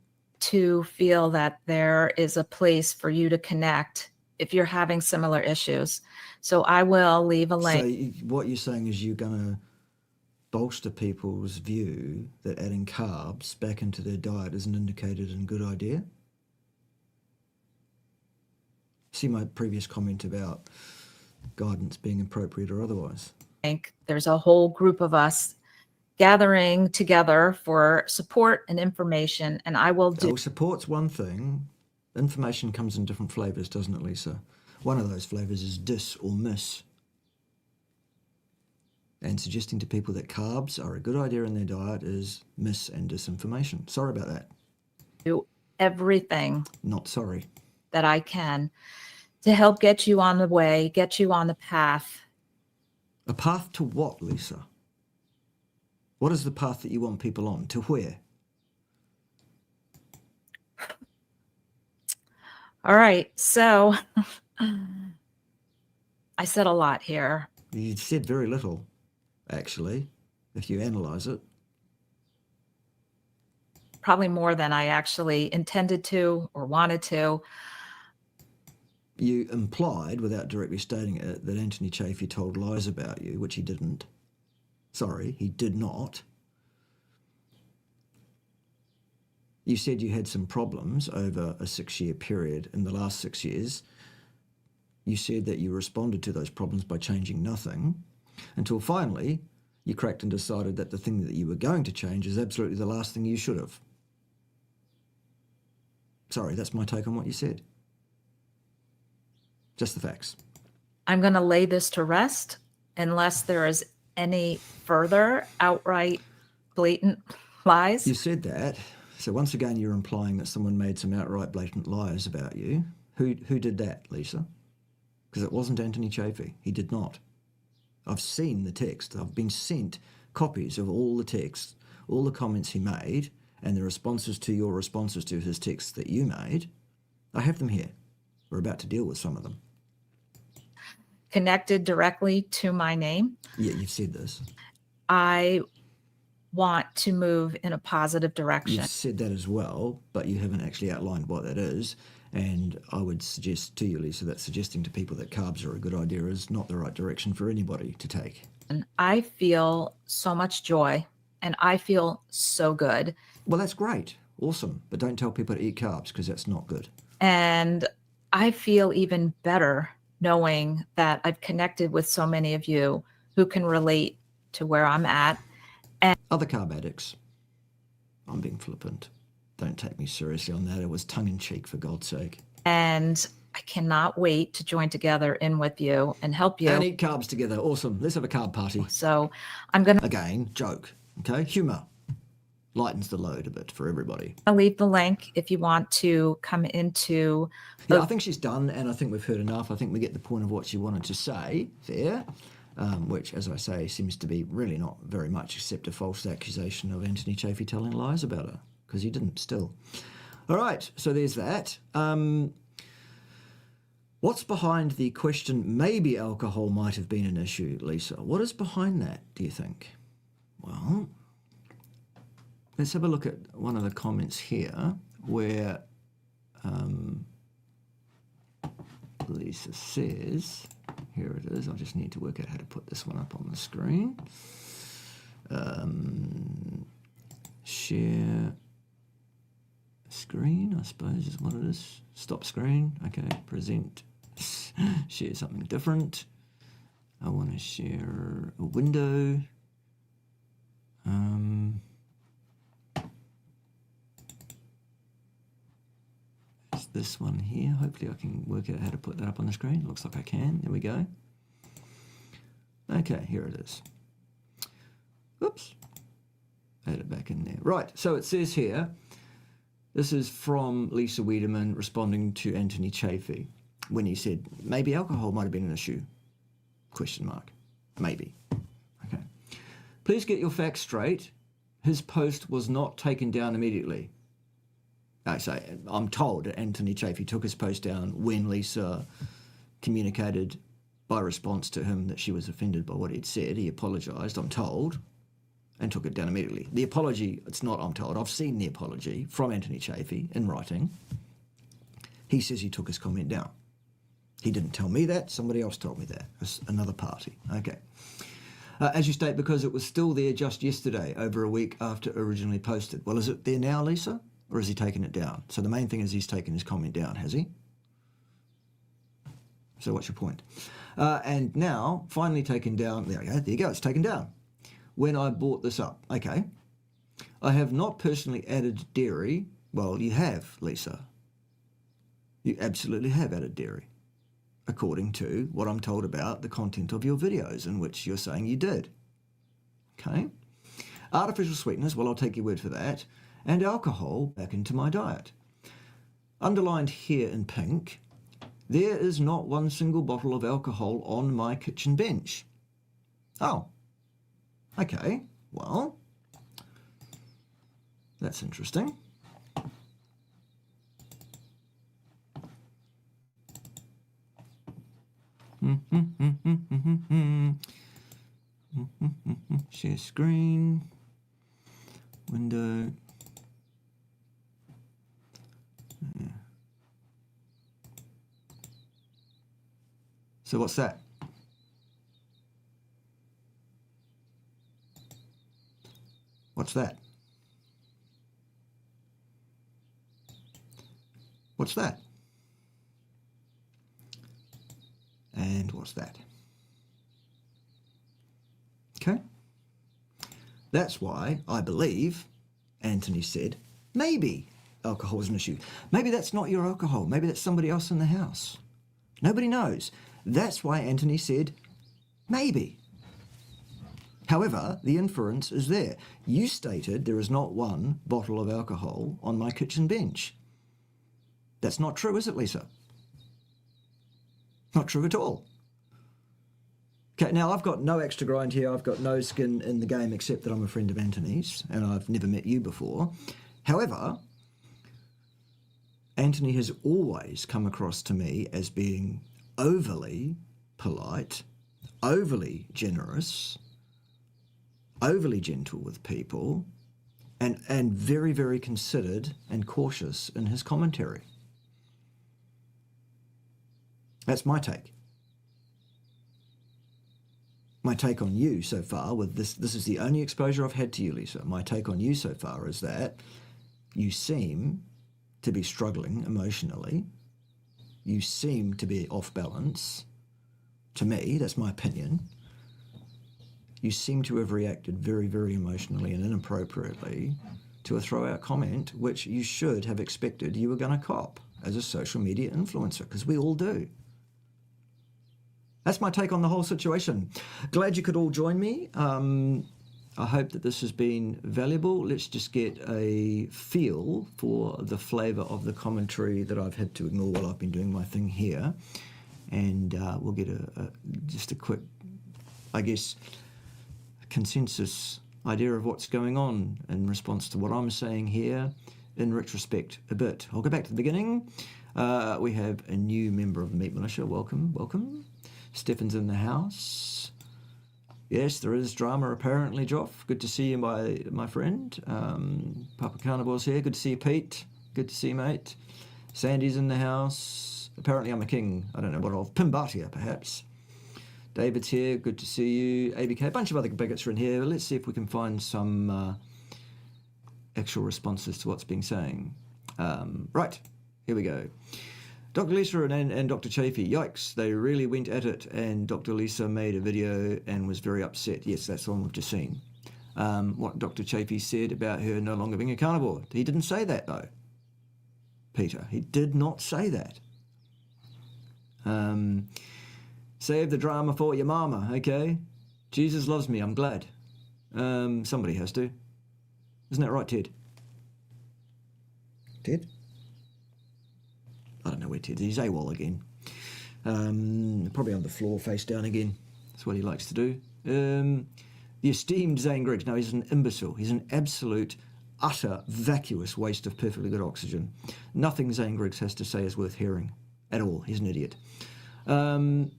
[SPEAKER 2] to feel that there is a place for you to connect if you're having similar issues. So I will leave a link.
[SPEAKER 1] So what you're saying is you're going to bolster people's view that adding carbs back into their diet is an indicated and good idea? See my previous comment about guidance being appropriate or otherwise.
[SPEAKER 2] There's a whole group of us gathering together for support and information, and I will do.
[SPEAKER 1] Oh, support's one thing. Information comes in different flavours, doesn't it, Lisa? One of those flavours is dis or miss. And suggesting to people that carbs are a good idea in their diet is mis and disinformation. Sorry about that.
[SPEAKER 2] Do everything
[SPEAKER 1] Not sorry.
[SPEAKER 2] that I can to help get you on the way, get you on the path.
[SPEAKER 1] A path to what, Lisa? What is the path that you want people on? To where?
[SPEAKER 2] All right. So I said a lot here.
[SPEAKER 1] You said very little, actually, if you analyse it.
[SPEAKER 2] Probably more than I actually intended to or wanted to.
[SPEAKER 1] You implied, without directly stating it, that Anthony Chaffee told lies about you, which he didn't. Sorry, he did not. You said you had some problems over a 6-year period. In the last 6 years, you said that you responded to those problems by changing nothing, until finally you cracked and decided that the thing that you were going to change is absolutely the last thing you should have. Sorry, that's my take on what you said. Just the facts.
[SPEAKER 2] I'm going to lay this to rest unless there is any further outright blatant lies.
[SPEAKER 1] You said that. So once again, you're implying that someone made some outright blatant lies about you. Who did that, Lisa? Because it wasn't Anthony Chaffee. He did not. I've seen the text. I've been sent copies of all the texts, all the comments he made, and the responses to your responses to his texts that you made. I have them here. We're about to deal with some of them.
[SPEAKER 2] Connected directly to my name.
[SPEAKER 1] Yeah, you've said this.
[SPEAKER 2] I want to move in a positive direction.
[SPEAKER 1] You've said that as well, but you haven't actually outlined what that is. And I would suggest to you, Lisa, that suggesting to people that carbs are a good idea is not the right direction for anybody to take.
[SPEAKER 2] And I feel so much joy and I feel so good.
[SPEAKER 1] Well, that's great. Awesome. But don't tell people to eat carbs because that's not good.
[SPEAKER 2] And I feel even better knowing that I've connected with so many of you who can relate to where I'm at.
[SPEAKER 1] Other carb addicts. I'm being flippant. Don't take me seriously on that. It was tongue-in-cheek, for God's sake.
[SPEAKER 2] And I cannot wait to join together in with you and help you.
[SPEAKER 1] And eat carbs together. Awesome. Let's have a carb party.
[SPEAKER 2] So I'm going to
[SPEAKER 1] Again, joke. Okay? Humour. Lightens the load a bit for everybody.
[SPEAKER 2] leave the link if you want to come into.
[SPEAKER 1] Yeah, I think she's done, and I think we've heard enough. I think we get the point of what she wanted to say there, which, as I say, seems to be really not very much except a false accusation of Anthony Chaffee telling lies about her, because he didn't still. All right, so there's that. What's behind the question, maybe alcohol might have been an issue, Lisa? What is behind that, do you think? Well, let's have a look at one of the comments here where Lisa says, here it is, I just need to work out how to put this one up on the screen. Share screen, I suppose is what it is. Stop screen, okay, present, share something different. I want to share a window. It's this one here. Hopefully I can work out how to put that up on the screen. Looks like I can. There we go. Okay, here it is. Oops. Add it back in there. Right, so it says here, this is from Lisa Wiederman responding to Anthony Chaffee when he said, maybe alcohol might have been an issue. Question mark. Maybe. Okay. Please get your facts straight. His post was not taken down immediately. I'm told that Anthony Chaffee took his post down when Lisa communicated by response to him that she was offended by what he'd said. He apologised, I'm told, and took it down immediately. The apology, it's not I'm told, I've seen the apology from Anthony Chaffee in writing. He says he took his comment down. He didn't tell me that, somebody else told me that, another party. Okay. As you state, because it was still there just yesterday, over a week after originally posted. Well, is it there now, Lisa? Or has he taken it down? So the main thing is he's taken his comment down, has he? So what's your point? And now, finally taken down, there you go, it's taken down. When I brought this up, okay. I have not personally added dairy. Well, you have, Lisa. You absolutely have added dairy, according to what I'm told about the content of your videos in which you're saying you did. Okay? Artificial sweeteners, well, I'll take your word for that, and alcohol back into my diet. Underlined here in pink, there is not one single bottle of alcohol on my kitchen bench. Oh, okay, well, that's interesting. Share screen, window. Yeah. So what's that? What's that? What's that? And what's that? Okay. That's why I believe Anthony said, maybe alcohol is an issue. Maybe that's not your alcohol. Maybe that's somebody else in the house. Nobody knows. That's why Anthony said, maybe. However, the inference is there. You stated there is not one bottle of alcohol on my kitchen bench. That's not true, is it, Lisa? Not true at all. Okay, now I've got no extra grind here. I've got no skin in the game except that I'm a friend of Anthony's and I've never met you before. However, Anthony has always come across to me as being overly polite, overly generous, overly gentle with people, and very, very considered and cautious in his commentary. That's my take. My take on you so far with this is the only exposure I've had to you, Lisa. My take on you so far is that you seem to be struggling emotionally. You seem to be off balance. To me, that's my opinion. You seem to have reacted very, very emotionally and inappropriately to a throw-out comment, which you should have expected you were going to cop as a social media influencer, because we all do. That's my take on the whole situation. Glad you could all join me. I hope that this has been valuable. Let's just get a feel for the flavour of the commentary that I've had to ignore while I've been doing my thing here. And we'll get just a quick, I guess, consensus idea of what's going on in response to what I'm saying here in retrospect a bit. I'll go back to the beginning. We have a new member of the Meat Militia. Welcome, welcome. Stefan's in the house. Yes, there is drama apparently, Joff. Good to see you, my friend. Papa Carnivore's here. Good to see you, Pete. Good to see you, mate. Sandy's in the house. Apparently I'm a king. I don't know what of. Pimbatia, perhaps. David's here. Good to see you. ABK. A bunch of other bigots are in here. Let's see if we can find some actual responses to what's being saying. Right. Here we go. Dr. Lisa and Dr. Chaffee, yikes, they really went at it, and Dr. Lisa made a video and was very upset. Yes, that's the one we've just seen. What Dr. Chaffee said about her no longer being a carnivore. He didn't say that, though, Peter. He did not say that. Save the drama for your mama, okay? Jesus loves me, I'm glad. Somebody has to. Isn't that right, Ted? Ted? I don't know where Ted is. He's AWOL again. Probably on the floor, face down again. That's what he likes to do. The esteemed Zane Griggs. No, he's an imbecile. He's an absolute, utter, vacuous waste of perfectly good oxygen. Nothing Zane Griggs has to say is worth hearing at all. He's an idiot. Catherine's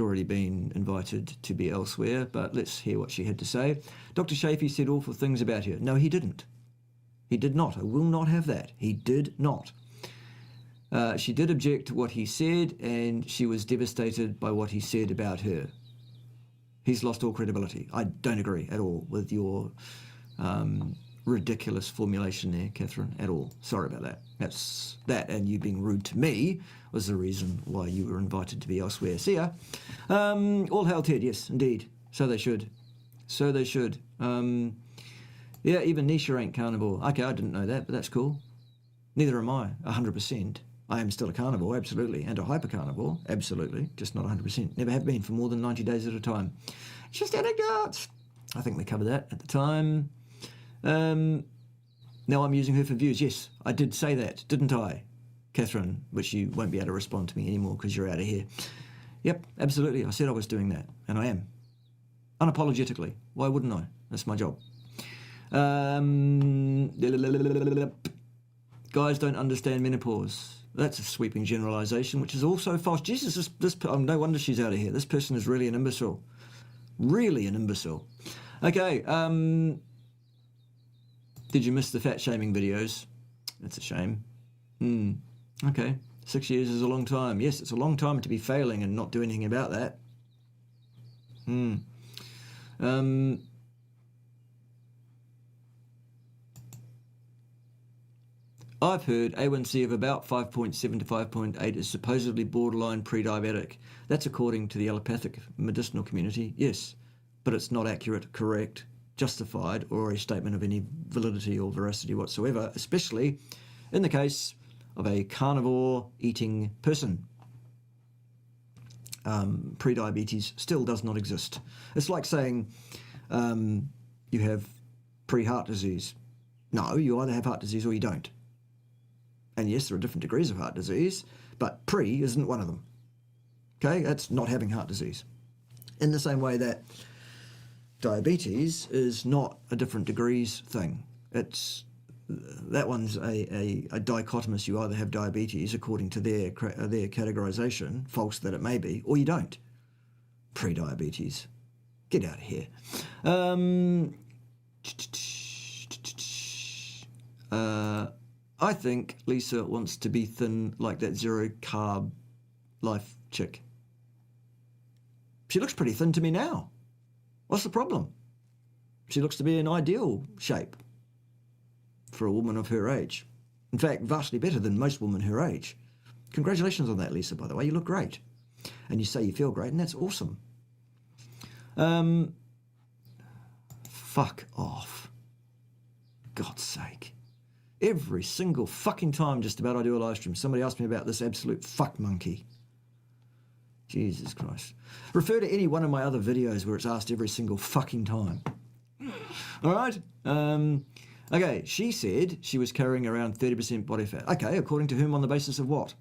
[SPEAKER 1] already been invited to be elsewhere, but let's hear what she had to say. Dr. Chaffee said awful things about her. No, he didn't. He did not. I will not have that. He did not. She did object to what he said, and she was devastated by what he said about her. He's lost all credibility. I don't agree at all with your ridiculous formulation there, Catherine, at all. Sorry about that. That's that, and you being rude to me was the reason why you were invited to be elsewhere. See ya. All hail Ted, yes, indeed. So they should. So they should. Yeah, even Nisha ain't carnivore. Okay, I didn't know that, but that's cool. Neither am I, 100%. I am still a carnivore, absolutely, and a hypercarnivore, absolutely, just not 100%. Never have been for more than 90 days at a time. Just anecdotes. I think we covered that at the time. Now I'm using her for views. Yes, I did say that, didn't I, Catherine? Which you won't be able to respond to me anymore because you're out of here. Yep, absolutely. I said I was doing that, and I am. Unapologetically. Why wouldn't I? That's my job. Guys don't understand menopause. That's a sweeping generalisation, which is also false. Jesus, no wonder she's out of here. This person is really an imbecile. Really an imbecile. Okay, did you miss the fat shaming videos? That's a shame. Okay, 6 years is a long time. Yes, it's a long time to be failing and not do anything about that. I've heard A1C of about 5.7 to 5.8 is supposedly borderline pre-diabetic. That's according to the allopathic medicinal community, yes, but it's not accurate, correct, justified, or a statement of any validity or veracity whatsoever, especially in the case of a carnivore eating person. Pre-diabetes still does not exist. It's like saying you have pre-heart disease. No, you either have heart disease or you don't. And yes, there are different degrees of heart disease, but pre isn't one of them. Okay, that's not having heart disease. In the same way that diabetes is not a different degrees thing. That one's a dichotomous. You either have diabetes according to their categorization, false that it may be, or you don't. Pre-diabetes. Get out of here. I think Lisa wants to be thin like that zero carb life chick. She looks pretty thin to me now. What's the problem? She looks to be an ideal shape for a woman of her age. In fact, vastly better than most women her age. Congratulations on that, Lisa, by the way. You look great. And you say you feel great, and that's awesome. Fuck off. God's sake. Every single fucking time just about I do a live stream, somebody asks me about this absolute fuck monkey. Jesus Christ. Refer to any one of my other videos where it's asked every single fucking time. All right? Okay, she said she was carrying around 30% body fat. Okay, according to whom, on the basis of what?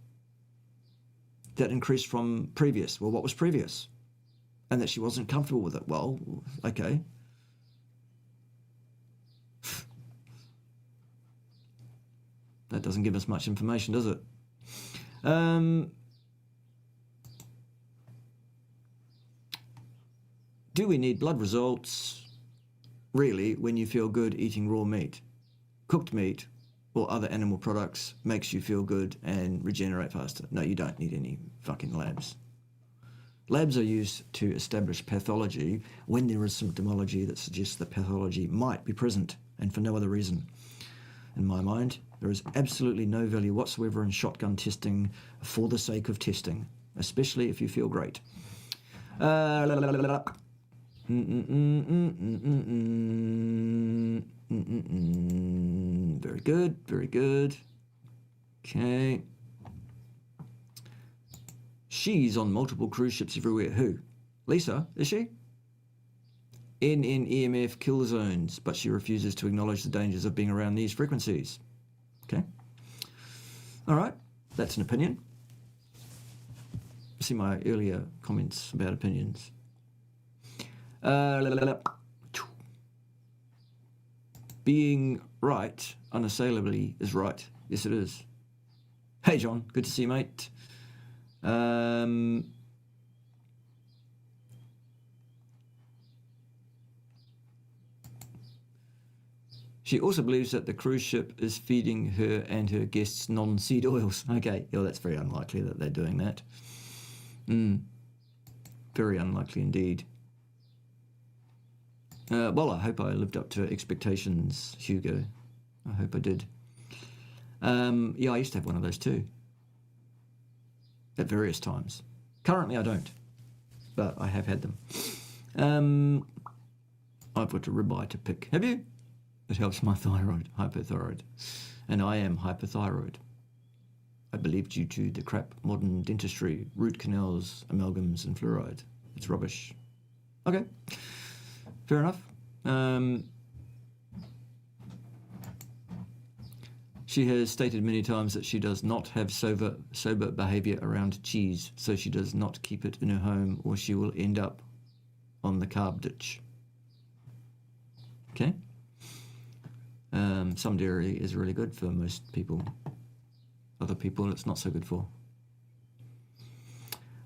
[SPEAKER 1] That increased from previous. Well, what was previous? And that she wasn't comfortable with it. Well, okay. That doesn't give us much information, does it? Do we need blood results, really, when you feel good eating raw meat? Cooked meat or other animal products makes you feel good and regenerate faster. No, you don't need any fucking labs. Labs are used to establish pathology when there is symptomology that suggests that pathology might be present, and for no other reason. In my mind, there is absolutely no value whatsoever in shotgun testing for the sake of testing, especially if you feel great. Very good, very good. Okay. She's on multiple cruise ships everywhere. Who? Lisa, is she? NNEMF kill zones, but she refuses to acknowledge the dangers of being around these frequencies. Okay. All right. That's an opinion. See my earlier comments about opinions. Being right unassailably is right. Yes, it is. Hey, John. Good to see you, mate. She also believes that the cruise ship is feeding her and her guests non-seed oils. Okay, well, that's very unlikely that they're doing that. Very unlikely indeed. Well, I hope I lived up to expectations, Hugo. I hope I did. Yeah, I used to have one of those too. At various times. Currently, I don't. But I have had them. I've got a ribeye to pick. Have you? It helps my thyroid, hypothyroid. and I am hyperthyroid. I believe due to the crap modern dentistry, root canals, amalgams, and fluoride. It's rubbish. Okay, fair enough. She has stated many times that she does not have sober behaviour around cheese, so she does not keep it in her home or she will end up on the carb ditch. Okay. Some dairy is really good for most people. Other people it's not so good for.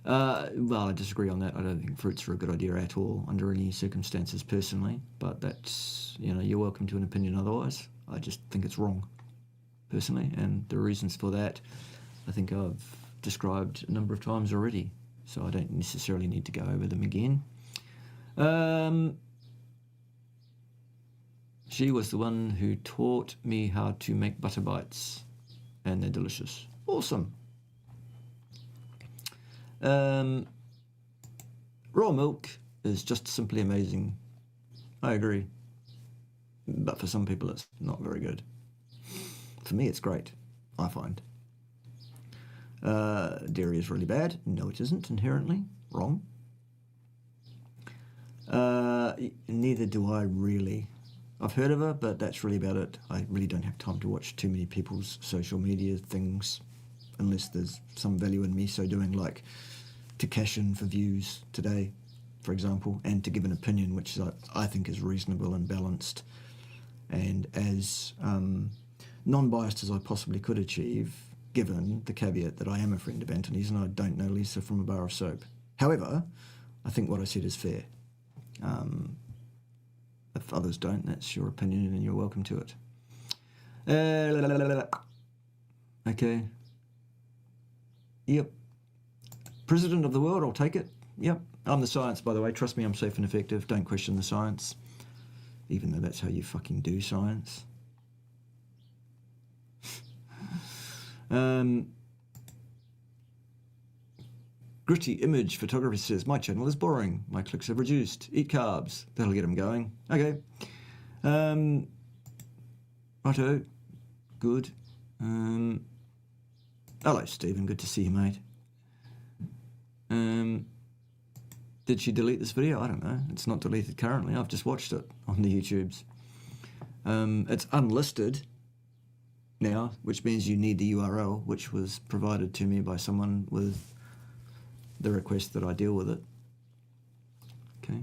[SPEAKER 1] Well, I disagree on that. I don't think fruits are a good idea at all under any circumstances personally, but that's, you're welcome to an opinion otherwise. I just think it's wrong personally, and the reasons for that I think I've described a number of times already, so I don't necessarily need to go over them again. She was the one who taught me how to make butter bites, and they're delicious. Awesome. Raw milk is just simply amazing. I agree. But for some people it's not very good. For me it's great, I find. Dairy is really bad. No, it isn't inherently. Wrong. Neither do I really. I've heard of her, but that's really about it. I really don't have time to watch too many people's social media things unless there's some value in me so doing, like to cash in for views today, for example, and to give an opinion which I think is reasonable and balanced and as non-biased as I possibly could achieve, given the caveat that I am a friend of Anthony's and I don't know Lisa from a bar of soap. However, I think what I said is fair. If others don't, that's your opinion and you're welcome to it. Okay. Yep. President of the world, I'll take it. Yep. I'm the science, by the way. Trust me, I'm safe and effective. Don't question the science. Even though that's how you fucking do science. Gritty Image Photography says, my channel is boring. My clicks have reduced. Eat carbs. That'll get them going. Okay. Righto. Good. Hello, Stephen. Good to see you, mate. Did she delete this video? I don't know. It's not deleted currently. I've just watched it on the YouTubes. It's unlisted now, which means you need the URL, which was provided to me by someone with the request that I deal with it. Okay.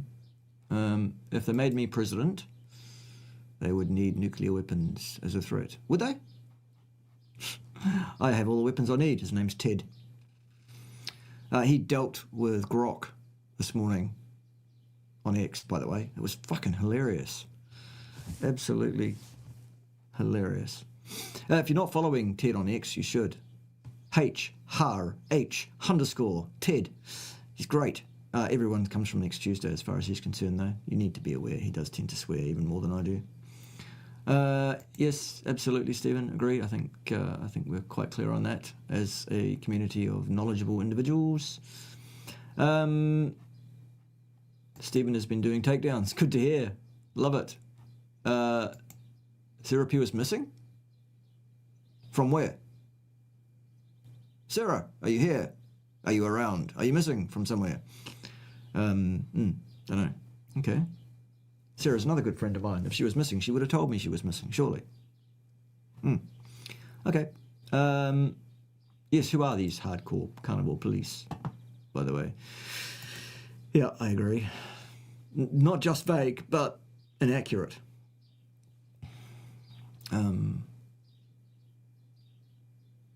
[SPEAKER 1] If they made me president, they would need nuclear weapons as a threat. Would they? I have all the weapons I need. His name's Ted. He dealt with Grok this morning on X, by the way. It was fucking hilarious. Absolutely hilarious. If you're not following Ted on X, you should. H_Ted. He's great. Everyone comes from next Tuesday as far as he's concerned, though. You need to be aware he does tend to swear even more than I do. Yes, absolutely, Stephen. Agree. I think we're quite clear on that as a community of knowledgeable individuals. Stephen has been doing takedowns. Good to hear. Love it. Sarah Pugh is missing? From where? Sarah, are you here? Are you around? Are you missing from somewhere? Don't know. Okay. Sarah's another good friend of mine. If she was missing, she would have told me she was missing, surely. Okay. Yes, who are these hardcore carnivore police, by the way? Yeah, I agree. Not just vague, but inaccurate.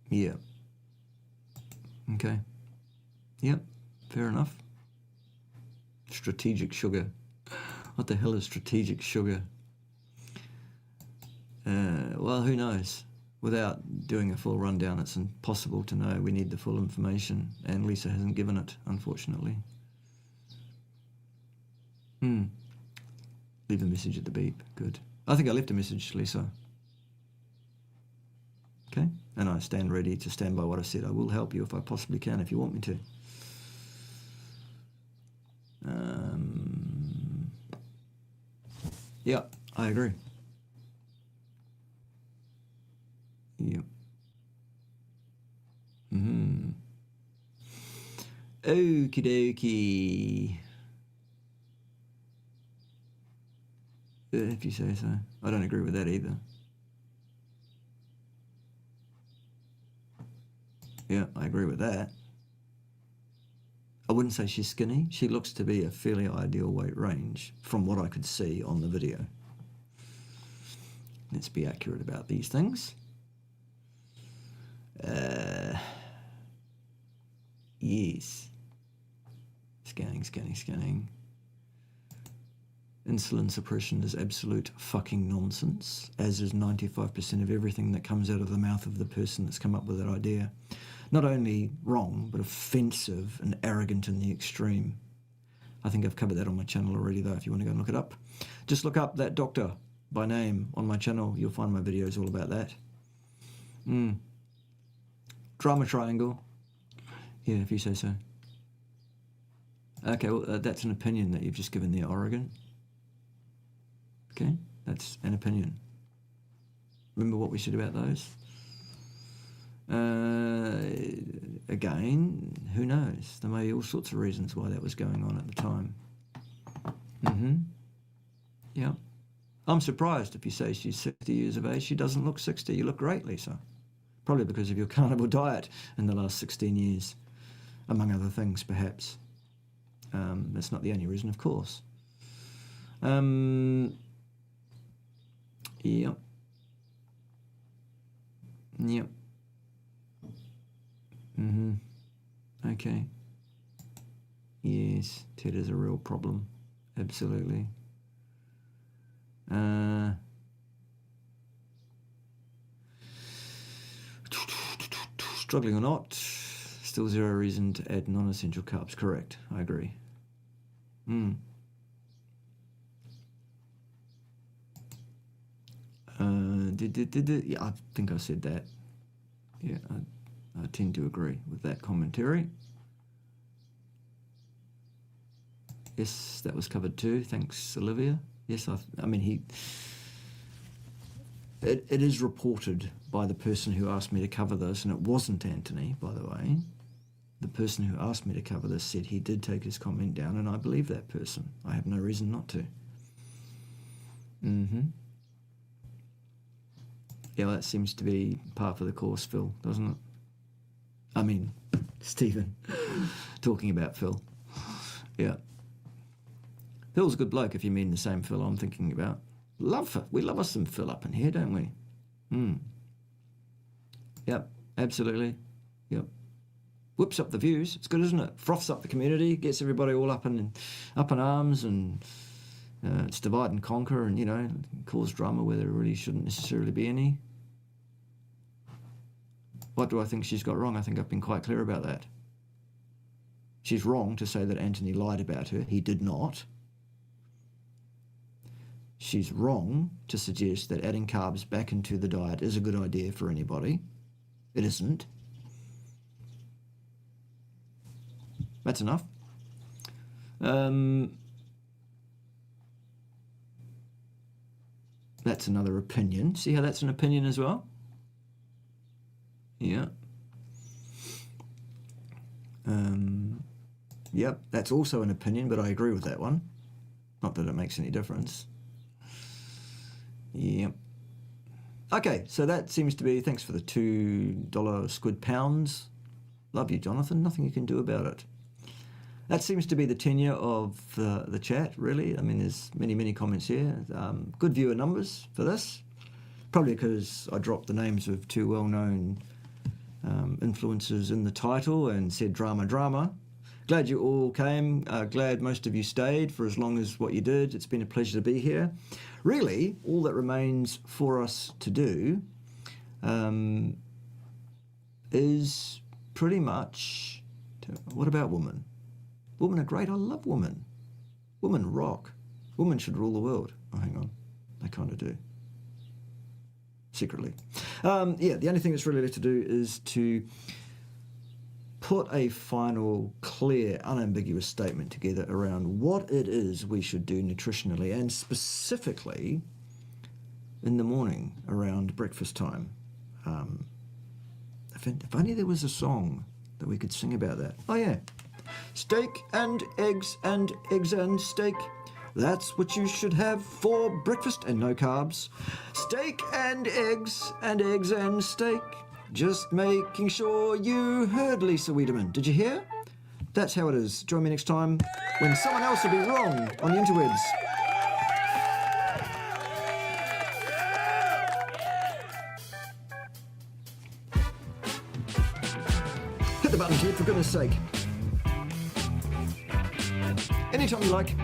[SPEAKER 1] Yeah. Okay. Yep, fair enough. Strategic sugar. What the hell is strategic sugar? Well, who knows? Without doing a full rundown, it's impossible to know. We need the full information, and Lisa hasn't given it, unfortunately. Leave a message at the beep. Good. I think I left a message, Lisa. Okay? And I stand ready to stand by what I said. I will help you if I possibly can, if you want me to. Yeah, I agree. Yep. Okie dokie. If you say so. I don't agree with that either. Yeah, I agree with that. I wouldn't say she's skinny. She looks to be a fairly ideal weight range from what I could see on the video. Let's be accurate about these things. Yes. Scanning. Insulin suppression is absolute fucking nonsense, as is 95% of everything that comes out of the mouth of the person that's come up with that idea. Not only wrong, but offensive and arrogant in the extreme. I think I've covered that on my channel already, though, if you want to go and look it up. Just look up that doctor by name on my channel. You'll find my videos all about that. Drama triangle. Yeah, if you say so. Okay, well, that's an opinion that you've just given there, Oregon. Okay, that's an opinion. Remember what we said about those? Again, who knows? There may be all sorts of reasons why that was going on at the time. Yeah. I'm surprised if you say she's 60 years of age. She doesn't look 60. You look great, Lisa. Probably because of your carnivore diet in the last 16 years, among other things, perhaps. That's not the only reason, of course. Yep. Okay. Yes, Ted is a real problem. Absolutely. Struggling or not, still zero reason to add non-essential carbs. Correct. I agree. Yeah, I think I said that. Yeah, I tend to agree with that commentary. Yes, that was covered too. Thanks, Olivia. Yes, I mean, it is reported by the person who asked me to cover this, and it wasn't Anthony, by the way. The person who asked me to cover this said he did take his comment down, and I believe that person. I have no reason not to. Yeah, well, that seems to be par for the course, Phil, doesn't it? I mean, Stephen, talking about Phil. Yeah. Phil's a good bloke, if you mean the same Phil I'm thinking about. We love us some Phil up in here, don't we? Yep, absolutely. Yep. Whips up the views. It's good, isn't it? Froths up the community, gets everybody all up in arms, and it's divide and conquer, and, you know, cause drama where there really shouldn't necessarily be any. What do I think she's got wrong? I think I've been quite clear about that. She's wrong to say that Anthony lied about her. He did not. She's wrong to suggest that adding carbs back into the diet is a good idea for anybody. It isn't. That's enough. That's another opinion. See how that's an opinion as well? Yeah. Yep, that's also an opinion, but I agree with that one. Not that it makes any difference. Yep. Okay, so that seems to be, thanks for the $2 squid pounds. Love you, Jonathan. Nothing you can do about it. That seems to be the tenure of the chat, really. I mean, there's many comments here. Good viewer numbers for this. Probably because I dropped the names of two well-known influencers in the title and said drama. Glad you all came. Glad most of you stayed for as long as what you did. It's been a pleasure to be here. Really, all that remains for us to do is pretty much... What about women? Women are great. I love women. Women rock. Women should rule the world. Oh, hang on. They kind of do. Secretly. Yeah, the only thing that's really left to do is to put a final, clear, unambiguous statement together around what it is we should do nutritionally, and specifically in the morning around breakfast time. If only there was a song that we could sing about that. Oh yeah. Steak and eggs and eggs and steak. That's what you should have for breakfast and no carbs. Steak and eggs and eggs and steak. Just making sure you heard Lisa Wiederman. Did you hear? That's how it is. Join me next time when someone else will be wrong on the interwebs. Hit the button, kid, for goodness sake. Anytime you like.